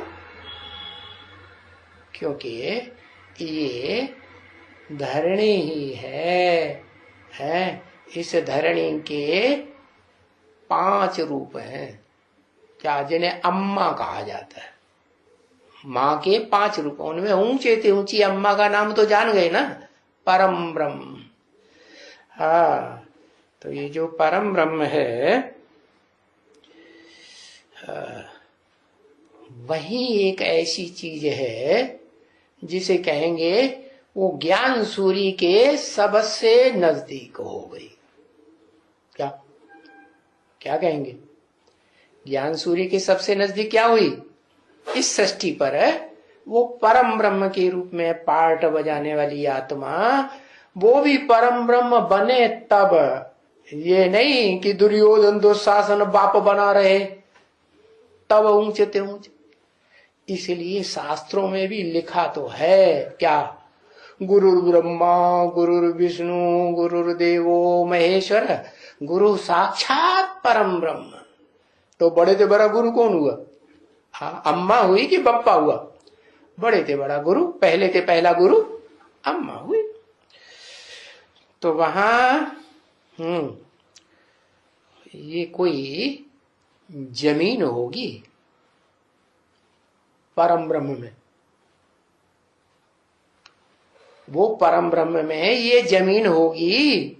क्योंकि ये धरणी ही है। इस धरणी के 5 रूप हैं, क्या जिन्हें अम्मा कहा जाता है। माँ के 5 रूप, उनमें ऊंचे से ऊंची अम्मा का नाम तो जान गए ना, परम ब्रह्म। हाँ, तो ये जो परम ब्रह्म है, वही एक ऐसी चीज है जिसे कहेंगे वो ज्ञान सूर्य के सबसे नजदीक हो गई। क्या क्या कहेंगे? ज्ञान सूर्य के सबसे नजदीक क्या हुई? इस सृष्टि पर है वो परम ब्रह्म के रूप में पार्ट बजाने वाली आत्मा, वो भी परम ब्रह्म बने तब। ये नहीं कि दुर्योधन दुशासन बाप बना रहे तब ऊंचे ते ऊंचे। इसलिए शास्त्रों में भी लिखा तो है, क्या? गुरुर् ब्रह्मा गुरुर् विष्णु गुरुर्देवो महेश्वर गुरु साक्षात परम ब्रह्म। तो बड़े से बड़ा गुरु कौन हुआ? हाँ, अम्मा हुई कि बप्पा हुआ? बड़े से बड़ा गुरु, पहले से पहला गुरु अम्मा हुई। तो वहां ये कोई जमीन होगी परम ब्रह्म में, वो परम ब्रह्म में ये जमीन होगी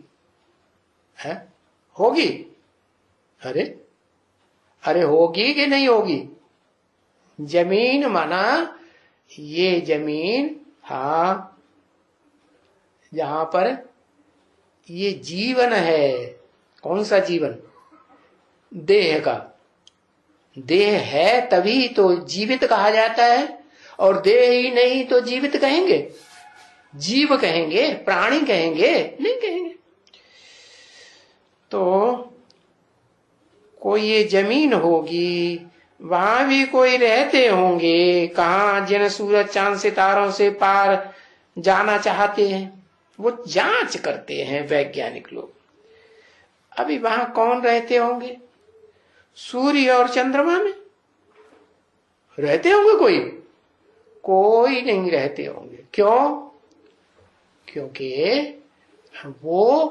है? होगी? अरे होगी कि नहीं होगी? जमीन माना ये जमीन, हाँ, जहां पर ये जीवन है। कौन सा जीवन? देह का। देह है तभी तो जीवित कहा जाता है, और देह ही नहीं तो जीवित कहेंगे? जीव कहेंगे? प्राणी कहेंगे? नहीं कहेंगे। तो कोई ये जमीन होगी, वहां भी कोई रहते होंगे। कहा जिन सूरज चांद सितारों से पार जाना चाहते हैं, वो जांच करते हैं वैज्ञानिक लोग। अभी वहां कौन रहते होंगे? सूर्य और चंद्रमा में रहते होंगे कोई? कोई नहीं रहते होंगे। क्यों? क्योंकि वो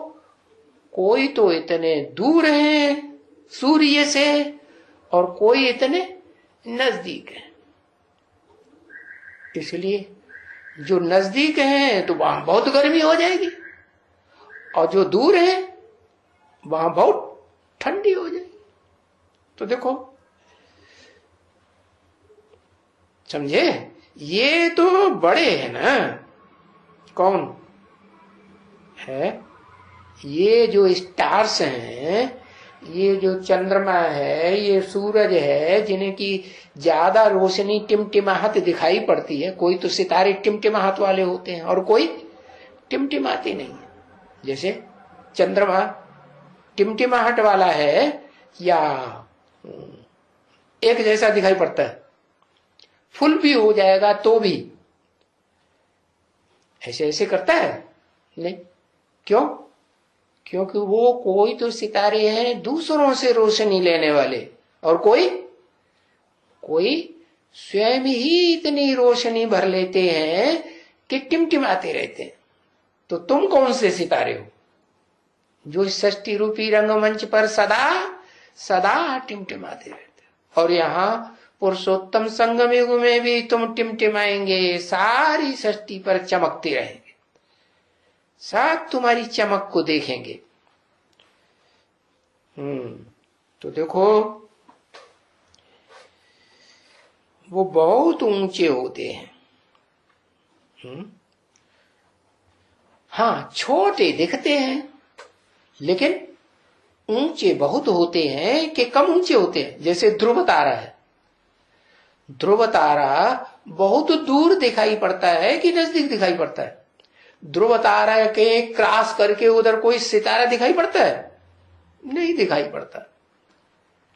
कोई तो इतने दूर है सूर्य से और कोई इतने नजदीक है। इसलिए जो नजदीक है तो वहां बहुत गर्मी हो जाएगी, और जो दूर है वहां बहुत ठंडी हो जाएगी। तो देखो, समझे? ये तो बड़े हैं ना। कौन है? ये जो स्टार्स हैं, ये जो चंद्रमा है, ये सूरज है, जिन्हें की ज्यादा रोशनी टिमटिमाहट दिखाई पड़ती है। कोई तो सितारे टिमटिमाहट वाले होते हैं और कोई टिमटिमाते नहीं है। जैसे चंद्रमा टिमटिमाहट वाला है या एक जैसा दिखाई पड़ता है, फुल भी हो जाएगा तो भी ऐसे ऐसे करता है नहीं। क्यों? क्योंकि वो कोई तो सितारे हैं दूसरों से रोशनी लेने वाले, और कोई स्वयं ही इतनी रोशनी भर लेते हैं कि टिमटिमाते रहते हैं। तो तुम कौन से सितारे हो जो इस सृष्टि रूपी रंगमंच पर सदा सदा टिमटिमाते रहते हो? और यहाँ पुरुषोत्तम संगम युग में भी तुम टिमटिमाएंगे, सारी सृष्टि पर चमकते रहेंगे, सब तुम्हारी चमक को देखेंगे। तो देखो, वो बहुत ऊंचे होते हैं। हाँ, छोटे दिखते हैं लेकिन ऊंचे बहुत होते हैं कि कम ऊंचे होते हैं। जैसे ध्रुव तारा है, ध्रुव तारा बहुत दूर दिखाई पड़ता है कि नजदीक दिखाई पड़ता है? ध्रुव तारा के क्रॉस करके उधर कोई सितारा दिखाई पड़ता है? नहीं दिखाई पड़ता।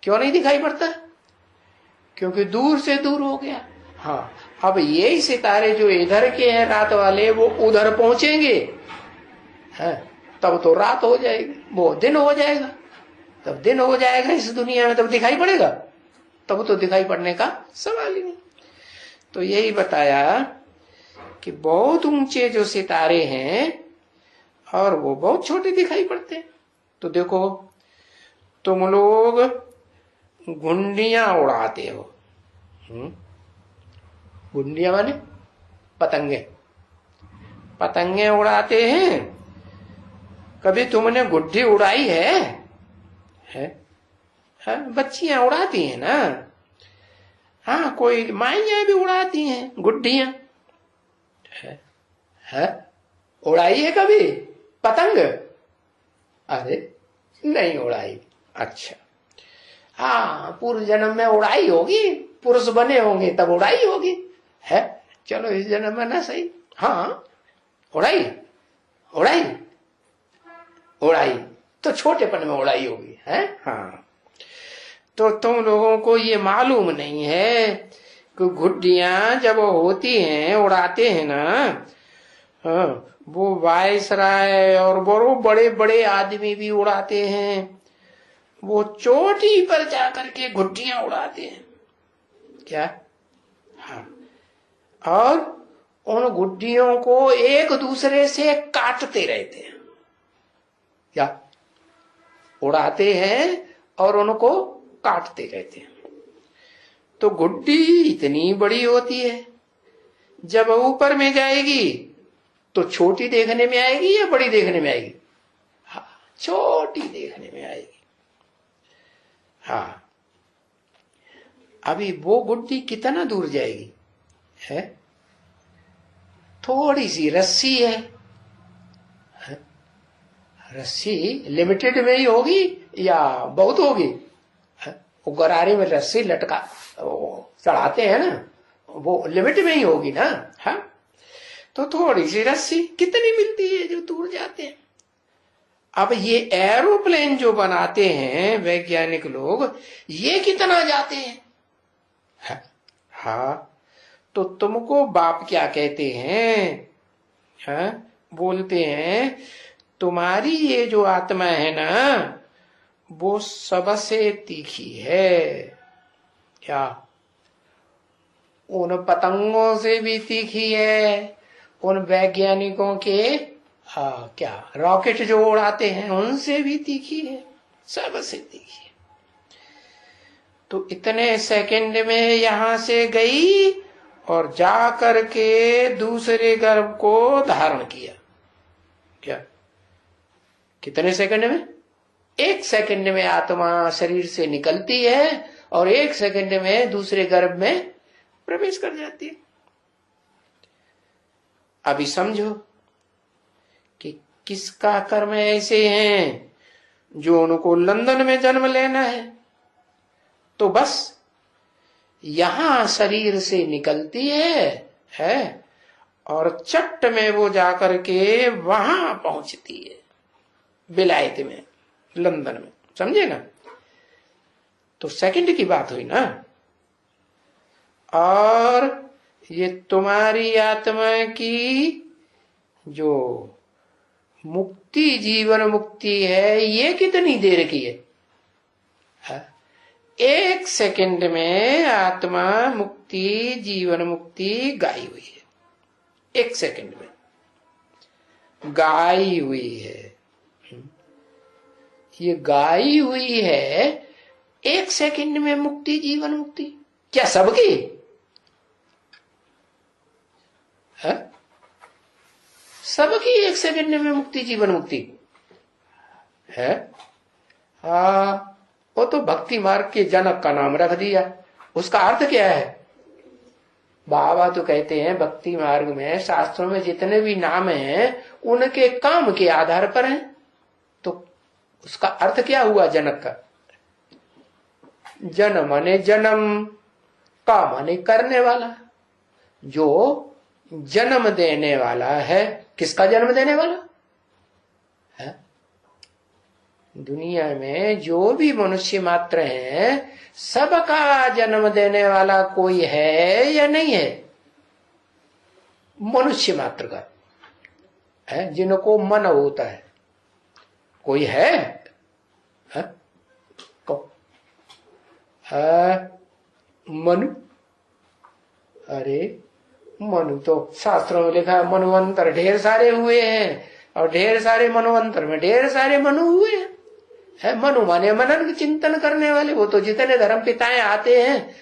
क्यों नहीं दिखाई पड़ता? क्योंकि दूर से दूर हो गया। हाँ, अब यही सितारे जो इधर के हैं रात वाले, वो उधर पहुंचेंगे, है, तब तो रात हो जाएगी, वो दिन हो जाएगा। तब दिन हो जाएगा इस दुनिया में, तब दिखाई पड़ेगा? तब तो दिखाई पड़ने का सवाल ही नहीं। तो यही बताया कि बहुत ऊंचे जो सितारे हैं और वो बहुत छोटे दिखाई पड़ते हैं। तो देखो, तुम लोग घुंडियां उड़ाते हो। घुंडियां माने पतंगे, पतंगे उड़ाते हैं। कभी तुमने गुड्डी उड़ाई है? बच्चियां उड़ाती हैं ना। हाँ, कोई माइयां भी उड़ाती हैं गुड्डियां। है उड़ाई है कभी पतंग? अरे नहीं उड़ाई। अच्छा, हाँ, पूर्व जन्म में उड़ाई होगी, पुरुष बने होंगे तब उड़ाई होगी। है, चलो इस जन्म में ना सही। हाँ, उड़ाई उड़ाई उड़ाई तो छोटेपन में उड़ाई होगी। है, हाँ। तो तुम लोगों को ये मालूम नहीं है कि गुड्डियां जब होती हैं, उड़ाते हैं ना, हाँ, वो वायसराय और वो बड़े बड़े आदमी भी उड़ाते हैं। वो चोटी पर जाकर के गुड्डियां उड़ाते हैं। क्या? हाँ, और उन गुड्डियों को एक दूसरे से काटते रहते हैं। क्या? उड़ाते हैं और उनको काटते रहते हैं। तो गुड्डी इतनी बड़ी होती है, जब ऊपर में जाएगी तो छोटी देखने में आएगी या बड़ी देखने में आएगी? हाँ, छोटी देखने में आएगी। हाँ, अभी वो गुड्डी कितना दूर जाएगी? है, थोड़ी सी रस्सी है, रस्सी लिमिटेड में ही होगी या बहुत होगी? वो गरारे में रस्सी लटका चढ़ाते हैं ना, वो लिमिट में ही होगी ना। हाँ, तो थोड़ी सी रस्सी कितनी मिलती है जो दूर जाते हैं। अब ये एरोप्लेन जो बनाते हैं वैज्ञानिक लोग, ये कितना जाते हैं? हाँ, तो तुमको बाप क्या कहते हैं? हाँ, बोलते हैं तुम्हारी ये जो आत्मा है ना, वो सबसे तीखी है। क्या? उन पतंगों से भी तीखी है, उन वैज्ञानिकों के क्या रॉकेट जो उड़ाते हैं उनसे भी तीखी है, सबसे तीखी है। तो इतने सेकंड में यहां से गई और जा करके दूसरे गर्भ को धारण किया। क्या? कितने सेकंड में? एक सेकंड में आत्मा शरीर से निकलती है और एक सेकंड में दूसरे गर्भ में प्रवेश कर जाती है। अभी समझो कि किसका कर्म ऐसे हैं जो उनको लंदन में जन्म लेना है, तो बस यहां शरीर से निकलती है और चट्ट में वो जाकर के वहां पहुंचती है, विलायत में, लंदन में। समझे ना? तो सेकंड की बात हुई ना। और ये तुम्हारी आत्मा की जो मुक्ति, जीवन मुक्ति है, ये कितनी देर की है? एक सेकंड में आत्मा मुक्ति, जीवन मुक्ति गाई हुई है। एक सेकंड में गाई हुई है। ये गाई हुई है एक सेकंड में मुक्ति, जीवन मुक्ति। क्या सबकी है? सबकी एक सेकंड में मुक्ति, जीवन मुक्ति है। हाँ, वो तो भक्ति मार्ग के जनक का नाम रख दिया। उसका अर्थ क्या है? बाबा तो कहते हैं भक्ति मार्ग में शास्त्रों में जितने भी नाम हैं उनके काम के आधार पर हैं। तो उसका अर्थ क्या हुआ जनक का? जन माने जन्म, का माने करने वाला, जो जन्म देने वाला है। किसका जन्म देने वाला है? दुनिया में जो भी मनुष्य मात्र हैं, सबका जन्म देने वाला कोई है या नहीं है? मनुष्य मात्र का है, जिनको मन होता है। कोई है? मनु? अरे मनु तो शास्त्रों में लिखा है, मनुवंतर ढेर सारे हुए हैं, और ढेर सारे मनुवंतर में ढेर सारे मनु हुए हैं। है मनु माने मनन चिंतन करने वाले। वो तो जितने धर्म पिताएं आते हैं,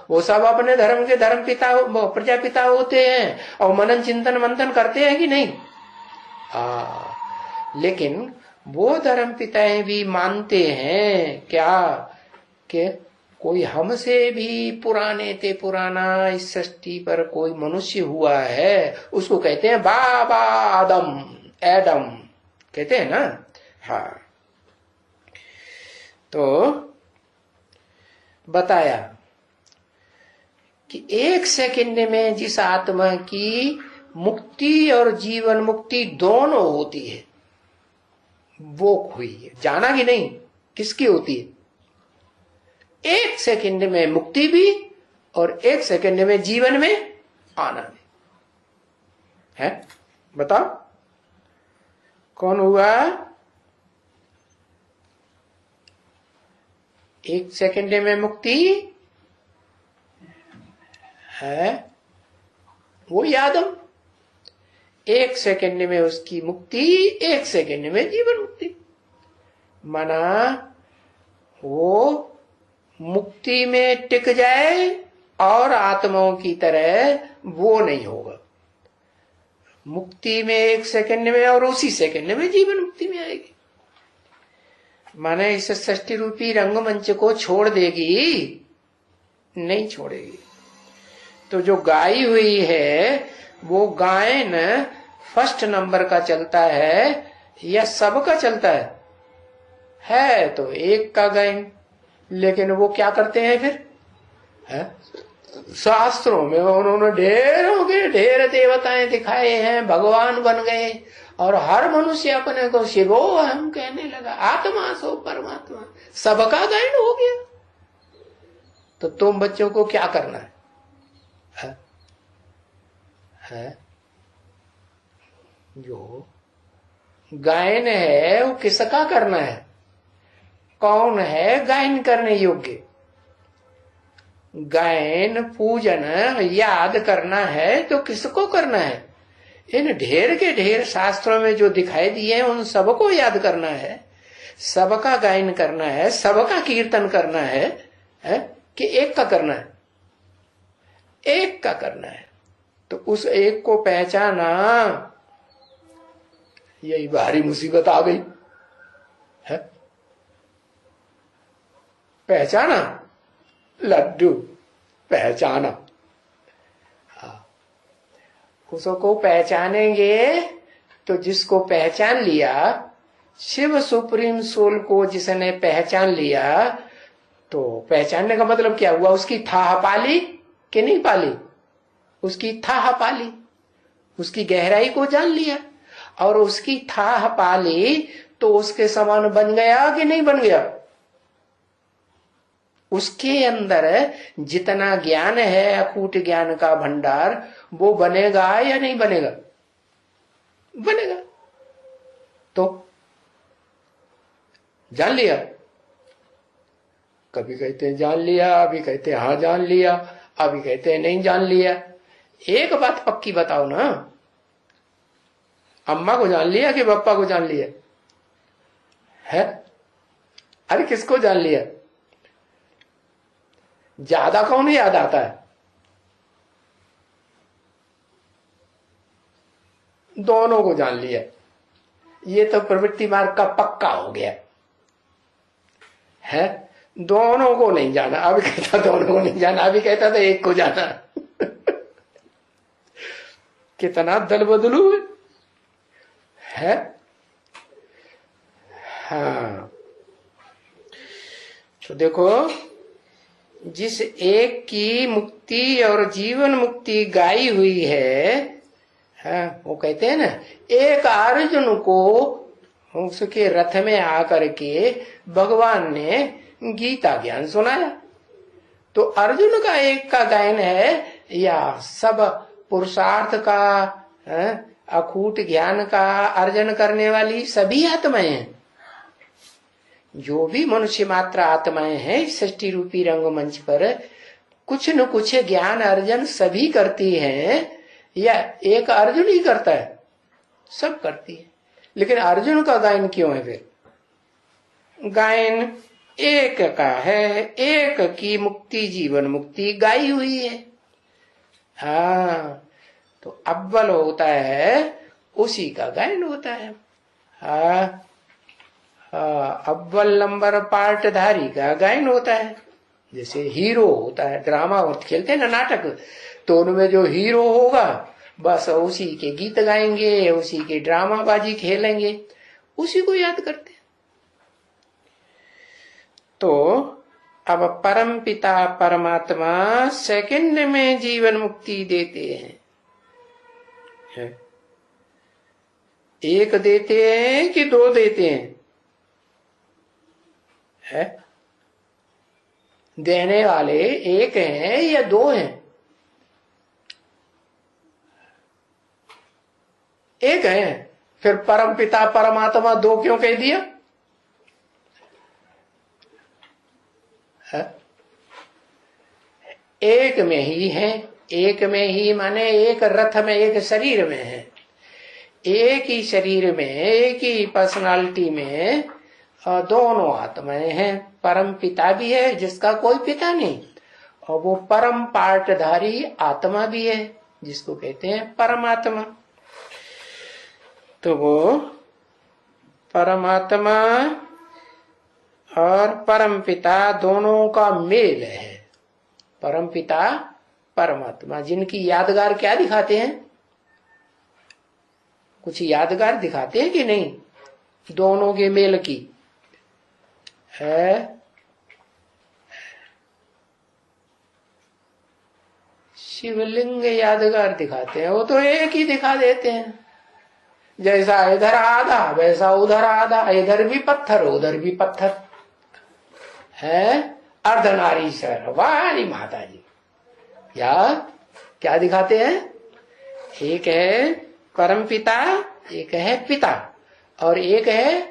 वो सब अपने धर्म के धर्म पिता प्रजापिता होते हैं, और मनन चिंतन मंथन करते हैं कि नहीं? लेकिन वो धर्म पिताएं भी मानते हैं क्या कि कोई हमसे भी पुराने ते पुराना इस सृष्टि पर कोई मनुष्य हुआ है, उसको कहते हैं बाबा आदम, एडम कहते हैं ना। हाँ, तो बताया कि 1 सेकंड में जिस आत्मा की मुक्ति और जीवन मुक्ति दोनों होती है, वो हुई है। जाना कि नहीं किसकी होती है? 1 सेकंड में मुक्ति भी और 1 सेकंड में जीवन में आना भी है। बताओ कौन हुआ? 1 सेकंड में मुक्ति है, वो आदम। 1 सेकंड में उसकी मुक्ति, 1 सेकंड में जीवन मुक्ति। माना वो मुक्ति में टिक जाए और आत्माओं की तरह वो नहीं होगा। मुक्ति में 1 सेकंड में और उसी सेकंड में जीवन मुक्ति में आएगी। माने इस सृष्टि रूपी रंगमंच को छोड़ देगी? नहीं छोड़ेगी। तो जो गाई हुई है वो गायन फर्स्ट नंबर का चलता है या सबका चलता है तो एक का गायन। लेकिन वो क्या करते हैं फिर? है शास्त्रों में उन्होंने ढेर देवताएं दिखाए हैं, भगवान बन गए, और हर मनुष्य अपने को शिवो हम कहने लगा, आत्मा सो परमात्मा, सबका गायन हो गया। तो तुम बच्चों को क्या करना है? जो गायन है वो किसका करना है? कौन है गायन करने योग्य? गायन पूजन याद करना है तो किसको करना है? इन ढेर के ढेर शास्त्रों में जो दिखाई दिए हैं उन सबको याद करना है, सबका गायन करना है, सबका कीर्तन करना है, कि एक का करना है? एक का करना है। तो उस एक को पहचाना, यही भारी मुसीबत आ गई है। पहचाना लड्डू, पहचाना। उसको पहचानेंगे तो जिसको पहचान लिया, शिव सुप्रीम सोल को जिसने पहचान लिया, तो पहचानने का मतलब क्या हुआ? उसकी थाह पाली कि नहीं पाली? उसकी थाह पाली, उसकी गहराई को जान लिया, और उसकी थाह पाली तो उसके समान बन गया कि नहीं बन गया? उसके अंदर जितना ज्ञान है, अकूट ज्ञान का भंडार, वो बनेगा या नहीं बनेगा? बनेगा। तो जान लिया। कभी कहते हैं जान लिया, अभी कहते हैं हाँ जान लिया, अभी कहते हैं नहीं जान लिया। एक बात पक्की बताओ ना, अम्मा को जान लिया कि पापा को जान लिया है? अरे किसको जान लिया? ज्यादा कौन याद आता है? दोनों को जान लिया। ये तो प्रवृत्ति मार्ग का पक्का हो गया है। दोनों को नहीं जाना। अभी कहता दोनों को नहीं जाना, अभी कहता था एक को जाना। कितना दल बदलू है। हाँ, तो देखो, जिस एक की मुक्ति और जीवन मुक्ति गाई हुई है, वो कहते हैं ना, एक अर्जुन को उसके रथ में आकर के भगवान ने गीता ज्ञान सुनाया। तो अर्जुन का एक का गायन है या सब पुरुषार्थ का अखूट ज्ञान का अर्जन करने वाली सभी आत्माएं हैं। जो भी मनुष्य मात्र आत्माएं हैं सृष्टि रूपी रंगमंच पर कुछ न कुछ ज्ञान अर्जन सभी करती हैं, या एक अर्जुन ही करता है? सब करती है। लेकिन अर्जुन का गायन क्यों है? फिर गायन एक का है, एक की मुक्ति जीवन मुक्ति गाई हुई है। हाँ, तो अव्वल होता है उसी का गायन होता है। हाँ, अव्वल नंबर पार्टधारी का गायन होता है। जैसे हीरो होता है, ड्रामा खेलते हैं ना नाटक, तो उनमें जो हीरो होगा बस उसी के गीत गाएंगे, उसी के ड्रामाबाजी खेलेंगे, उसी को याद करते हैं। तो अब परम पिता परमात्मा सेकंड में जीवन मुक्ति देते हैं। एक देते हैं कि दो देते हैं? है देने वाले एक हैं या दो हैं? एक है। फिर परम पिता परमात्मा दो क्यों कह दिया? है? एक में ही है। एक में ही माने एक रथ में, एक शरीर में है। एक ही शरीर में, एक ही पर्सनालिटी में दोनों आत्माएं हैं। परम पिता भी है जिसका कोई पिता नहीं, और वो परम पार्टधारी आत्मा भी है जिसको कहते हैं परमात्मा। तो वो परमात्मा और परम पिता दोनों का मेल है। परम पिता परमात्मा जिनकी यादगार क्या दिखाते हैं? कुछ यादगार दिखाते हैं कि नहीं? दोनों के मेल की है। शिवलिंग यादगार दिखाते हैं, वो तो एक ही दिखा देते हैं। जैसा इधर आधा वैसा उधर आधा, इधर भी पत्थर उधर भी पत्थर है। अर्धनारीश्वर वाली माता जी या क्या दिखाते हैं? एक है परम पिता, एक है पिता, और एक है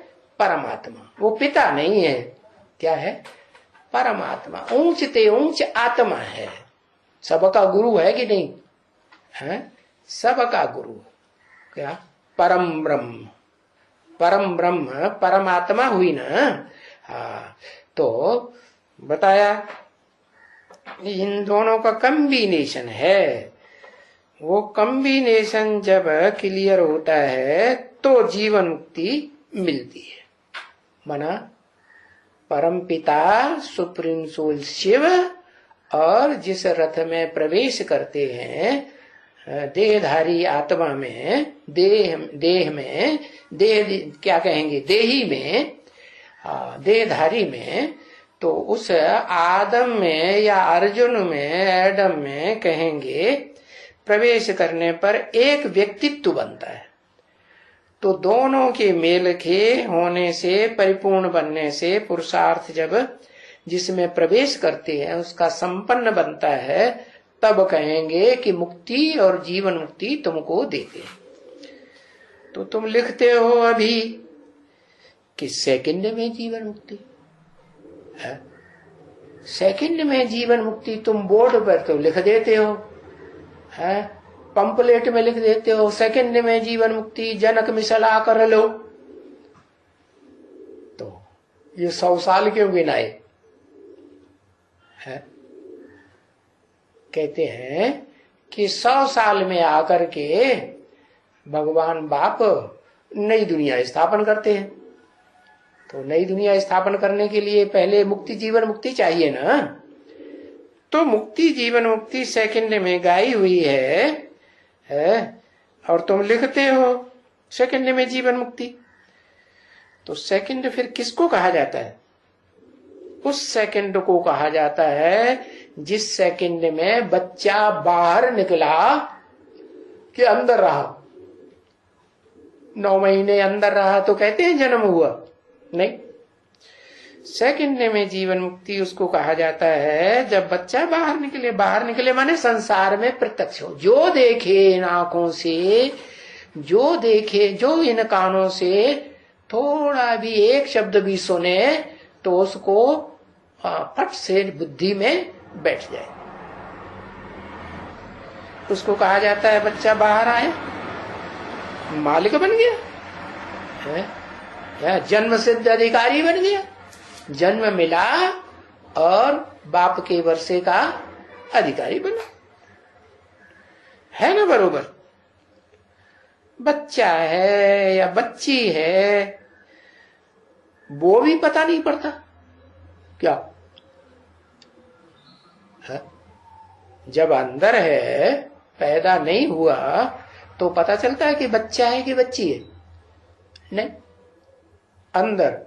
परमात्मा। वो पिता नहीं है, क्या है? परमात्मा। ऊंच ते ऊंच आत्मा है, सबका गुरु है कि नहीं है? सबका गुरु क्या? परम ब्रह्म। परम ब्रह्म परमात्मा हुई ना। हाँ, तो बताया इन दोनों का कॉम्बिनेशन है। वो कॉम्बिनेशन जब क्लियर होता है तो जीवन मुक्ति मिलती है। माना परम पिता सुप्रीम सोल शिव और जिस रथ में प्रवेश करते हैं देहधारी आत्मा में, देह में, देह क्या कहेंगे, देही में, देहधारी में, तो उस आदम में या अर्जुन में, एडम में कहेंगे प्रवेश करने पर एक व्यक्तित्व बनता है। तो दोनों के मेल के होने से, परिपूर्ण बनने से पुरुषार्थ जब जिसमें प्रवेश करते हैं उसका संपन्न बनता है, तब कहेंगे कि मुक्ति और जीवन मुक्ति तुमको देते हैं। तो तुम लिखते हो अभी कि सेकंड में जीवन मुक्ति है। सेकंड में जीवन मुक्ति तुम बोर्ड पर तो लिख देते हो, है पंपलेट में लिख देते हो सेकंड में जीवन मुक्ति, जनक मिसला कर लो। तो ये 100 साल क्यों गिनाए है? कहते हैं कि 100 साल में आकर के भगवान बाप नई दुनिया स्थापन करते हैं। तो नई दुनिया स्थापन करने के लिए पहले मुक्ति जीवन मुक्ति चाहिए ना। तो मुक्ति जीवन मुक्ति सेकंड में गाई हुई है और तुम लिखते हो सेकंड में जीवन मुक्ति। तो सेकंड फिर किसको कहा जाता है? उस सेकंड को कहा जाता है जिस सेकंड में बच्चा बाहर निकला कि अंदर रहा। 9 महीने अंदर रहा तो कहते हैं जन्म हुआ? नहीं। सेकंड में जीवन मुक्ति उसको कहा जाता है जब बच्चा बाहर निकले। बाहर निकले माने संसार में प्रत्यक्ष हो, जो देखे इन आंखों से, जो देखे, जो इन कानों से थोड़ा भी एक शब्द भी सुने तो उसको फट से बुद्धि में बैठ जाए। उसको कहा जाता है बच्चा बाहर आया, मालिक बन गया है, या जन्म सिद्ध अधिकारी बन गया। जन्म मिला और बाप के वर्षे का अधिकारी बना, है ना बरोबर? बच्चा है या बच्ची है वो भी पता नहीं पड़ता क्या है? जब अंदर है, पैदा नहीं हुआ तो पता चलता है कि बच्चा है कि बच्ची है? नहीं, अंदर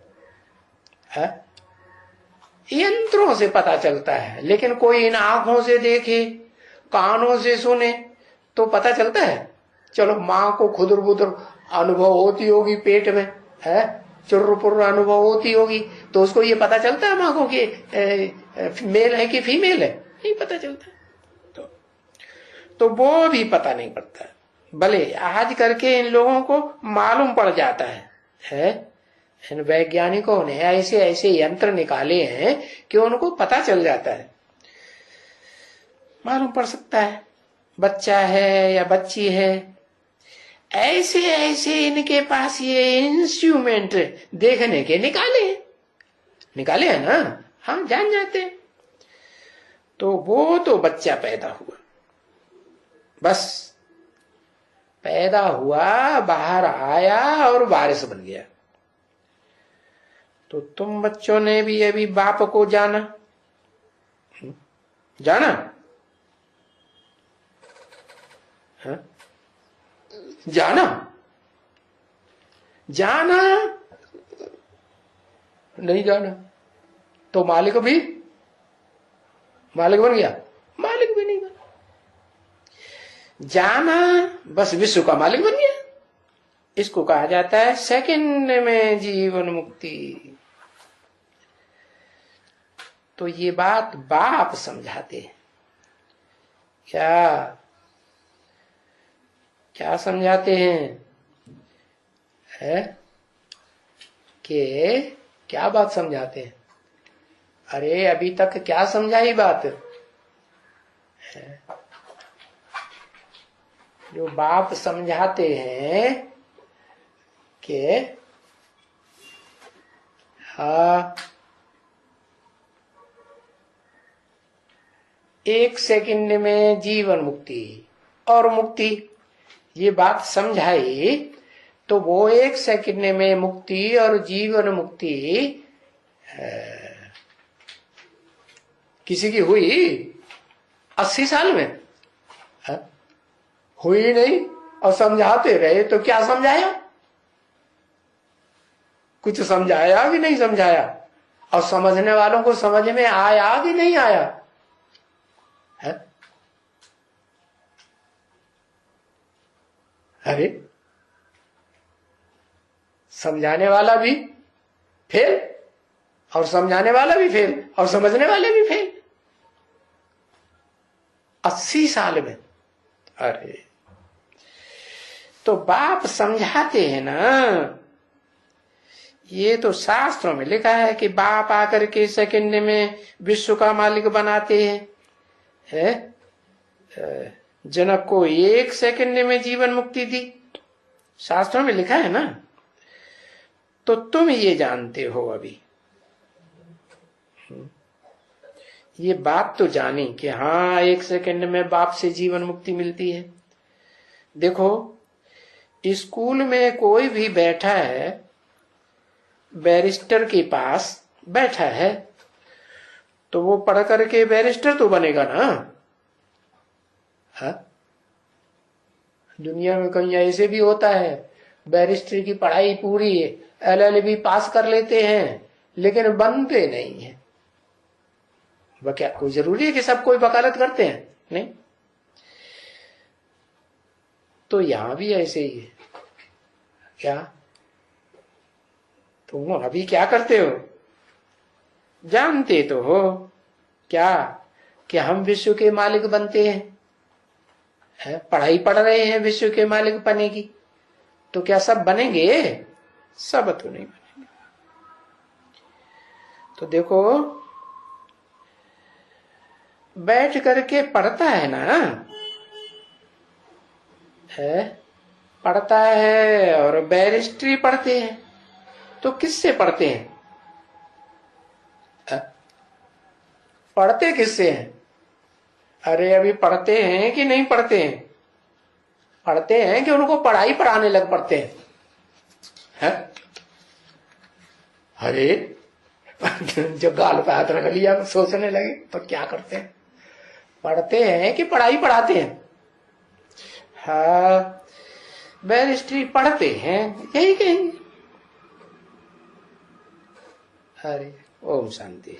है, यंत्रों से पता चलता है। लेकिन कोई इन आंखों से देखे, कानों से सुने तो पता चलता है? चलो माँ को खुदर बुदर अनुभव होती होगी, पेट में है चुर्र पुर्र अनुभव होती होगी, तो उसको ये पता चलता है माँ को कि मेल है कि फीमेल है? नहीं पता चलता। तो वो भी पता नहीं पड़ता। भले आज करके इन लोगों को मालूम पड़ जाता है? इन वैज्ञानिकों ने ऐसे ऐसे यंत्र निकाले हैं कि उनको पता चल जाता है, मालूम पड़ सकता है बच्चा है या बच्ची है। ऐसे ऐसे इनके पास ये इंस्ट्रूमेंट देखने के निकाले हैं ना, हम जान जाते हैं। तो वो तो बच्चा पैदा हुआ, बस पैदा हुआ, बाहर आया और वारिस बन गया। तो तुम बच्चों ने भी अभी बाप को जाना हाँ? जाना नहीं जाना तो मालिक बन गया? मालिक भी नहीं बना। जाना बस विश्व का मालिक बन गया। इसको कहा जाता है सेकंड में जीवन मुक्ति। तो ये बात बाप समझाते हैं। क्या समझाते हैं? कि क्या बात समझाते हैं? अरे अभी तक क्या समझाई बात? जो बाप समझाते हैं कि हाँ, 1 सेकंड में जीवन मुक्ति और मुक्ति, ये बात समझाई तो वो 1 सेकंड में मुक्ति और जीवन मुक्ति किसी की हुई 80 साल में? हुई नहीं। और समझाते रहे तो क्या समझाया? कुछ समझाया भी नहीं समझाया। और समझने वालों को समझ में आया कि नहीं आया है? अरे समझाने वाला भी फेल और समझाने वाला भी फेल और समझने वाले भी फेल 80 साल में। अरे तो बाप समझाते हैं ना, ये तो शास्त्रों में लिखा है कि बाप आकर के सेकंड में विश्व का मालिक बनाते हैं। जनक को 1 सेकंड में जीवन मुक्ति दी, शास्त्रों में लिखा है ना। तो तुम ये जानते हो अभी, ये बात तो जानी कि हाँ 1 सेकंड में बाप से जीवन मुक्ति मिलती है। देखो स्कूल में कोई भी बैठा है, बैरिस्टर के पास बैठा है, तो वो पढ़ करके बैरिस्टर तो बनेगा ना। हाँ? दुनिया में कहीं ऐसे भी होता है, बैरिस्टर की पढ़ाई पूरी है, LLB पास कर लेते हैं लेकिन बनते नहीं है। वह क्या कोई जरूरी है कि सब कोई वकालत करते हैं? नहीं। तो यहां भी ऐसे ही है। क्या तुम अभी क्या करते हो? जानते तो हो क्या कि हम विश्व के मालिक बनते हैं? पढ़ाई पढ़ रहे हैं विश्व के मालिक बने की, तो क्या सब बनेंगे? सब तो नहीं बनेंगे। तो देखो, बैठ करके पढ़ता है ना, है पढ़ता है, और बैरिस्ट्री पढ़ते हैं, तो किससे पढ़ते हैं? पढ़ते किससे हैं? अरे अभी पढ़ते हैं कि नहीं पढ़ते हैं? पढ़ते हैं कि उनको पढ़ाई पढ़ाने लग पड़ते हैं? है? अरे जो गाल पे हाथ रख लिया तो सोचने लगे तो क्या करते हैं? पढ़ते हैं कि पढ़ाई पढ़ाते हैं? हाँ, बैरिस्ट्री पढ़ते हैं, यही कहेंगे। अरे ओम शांति।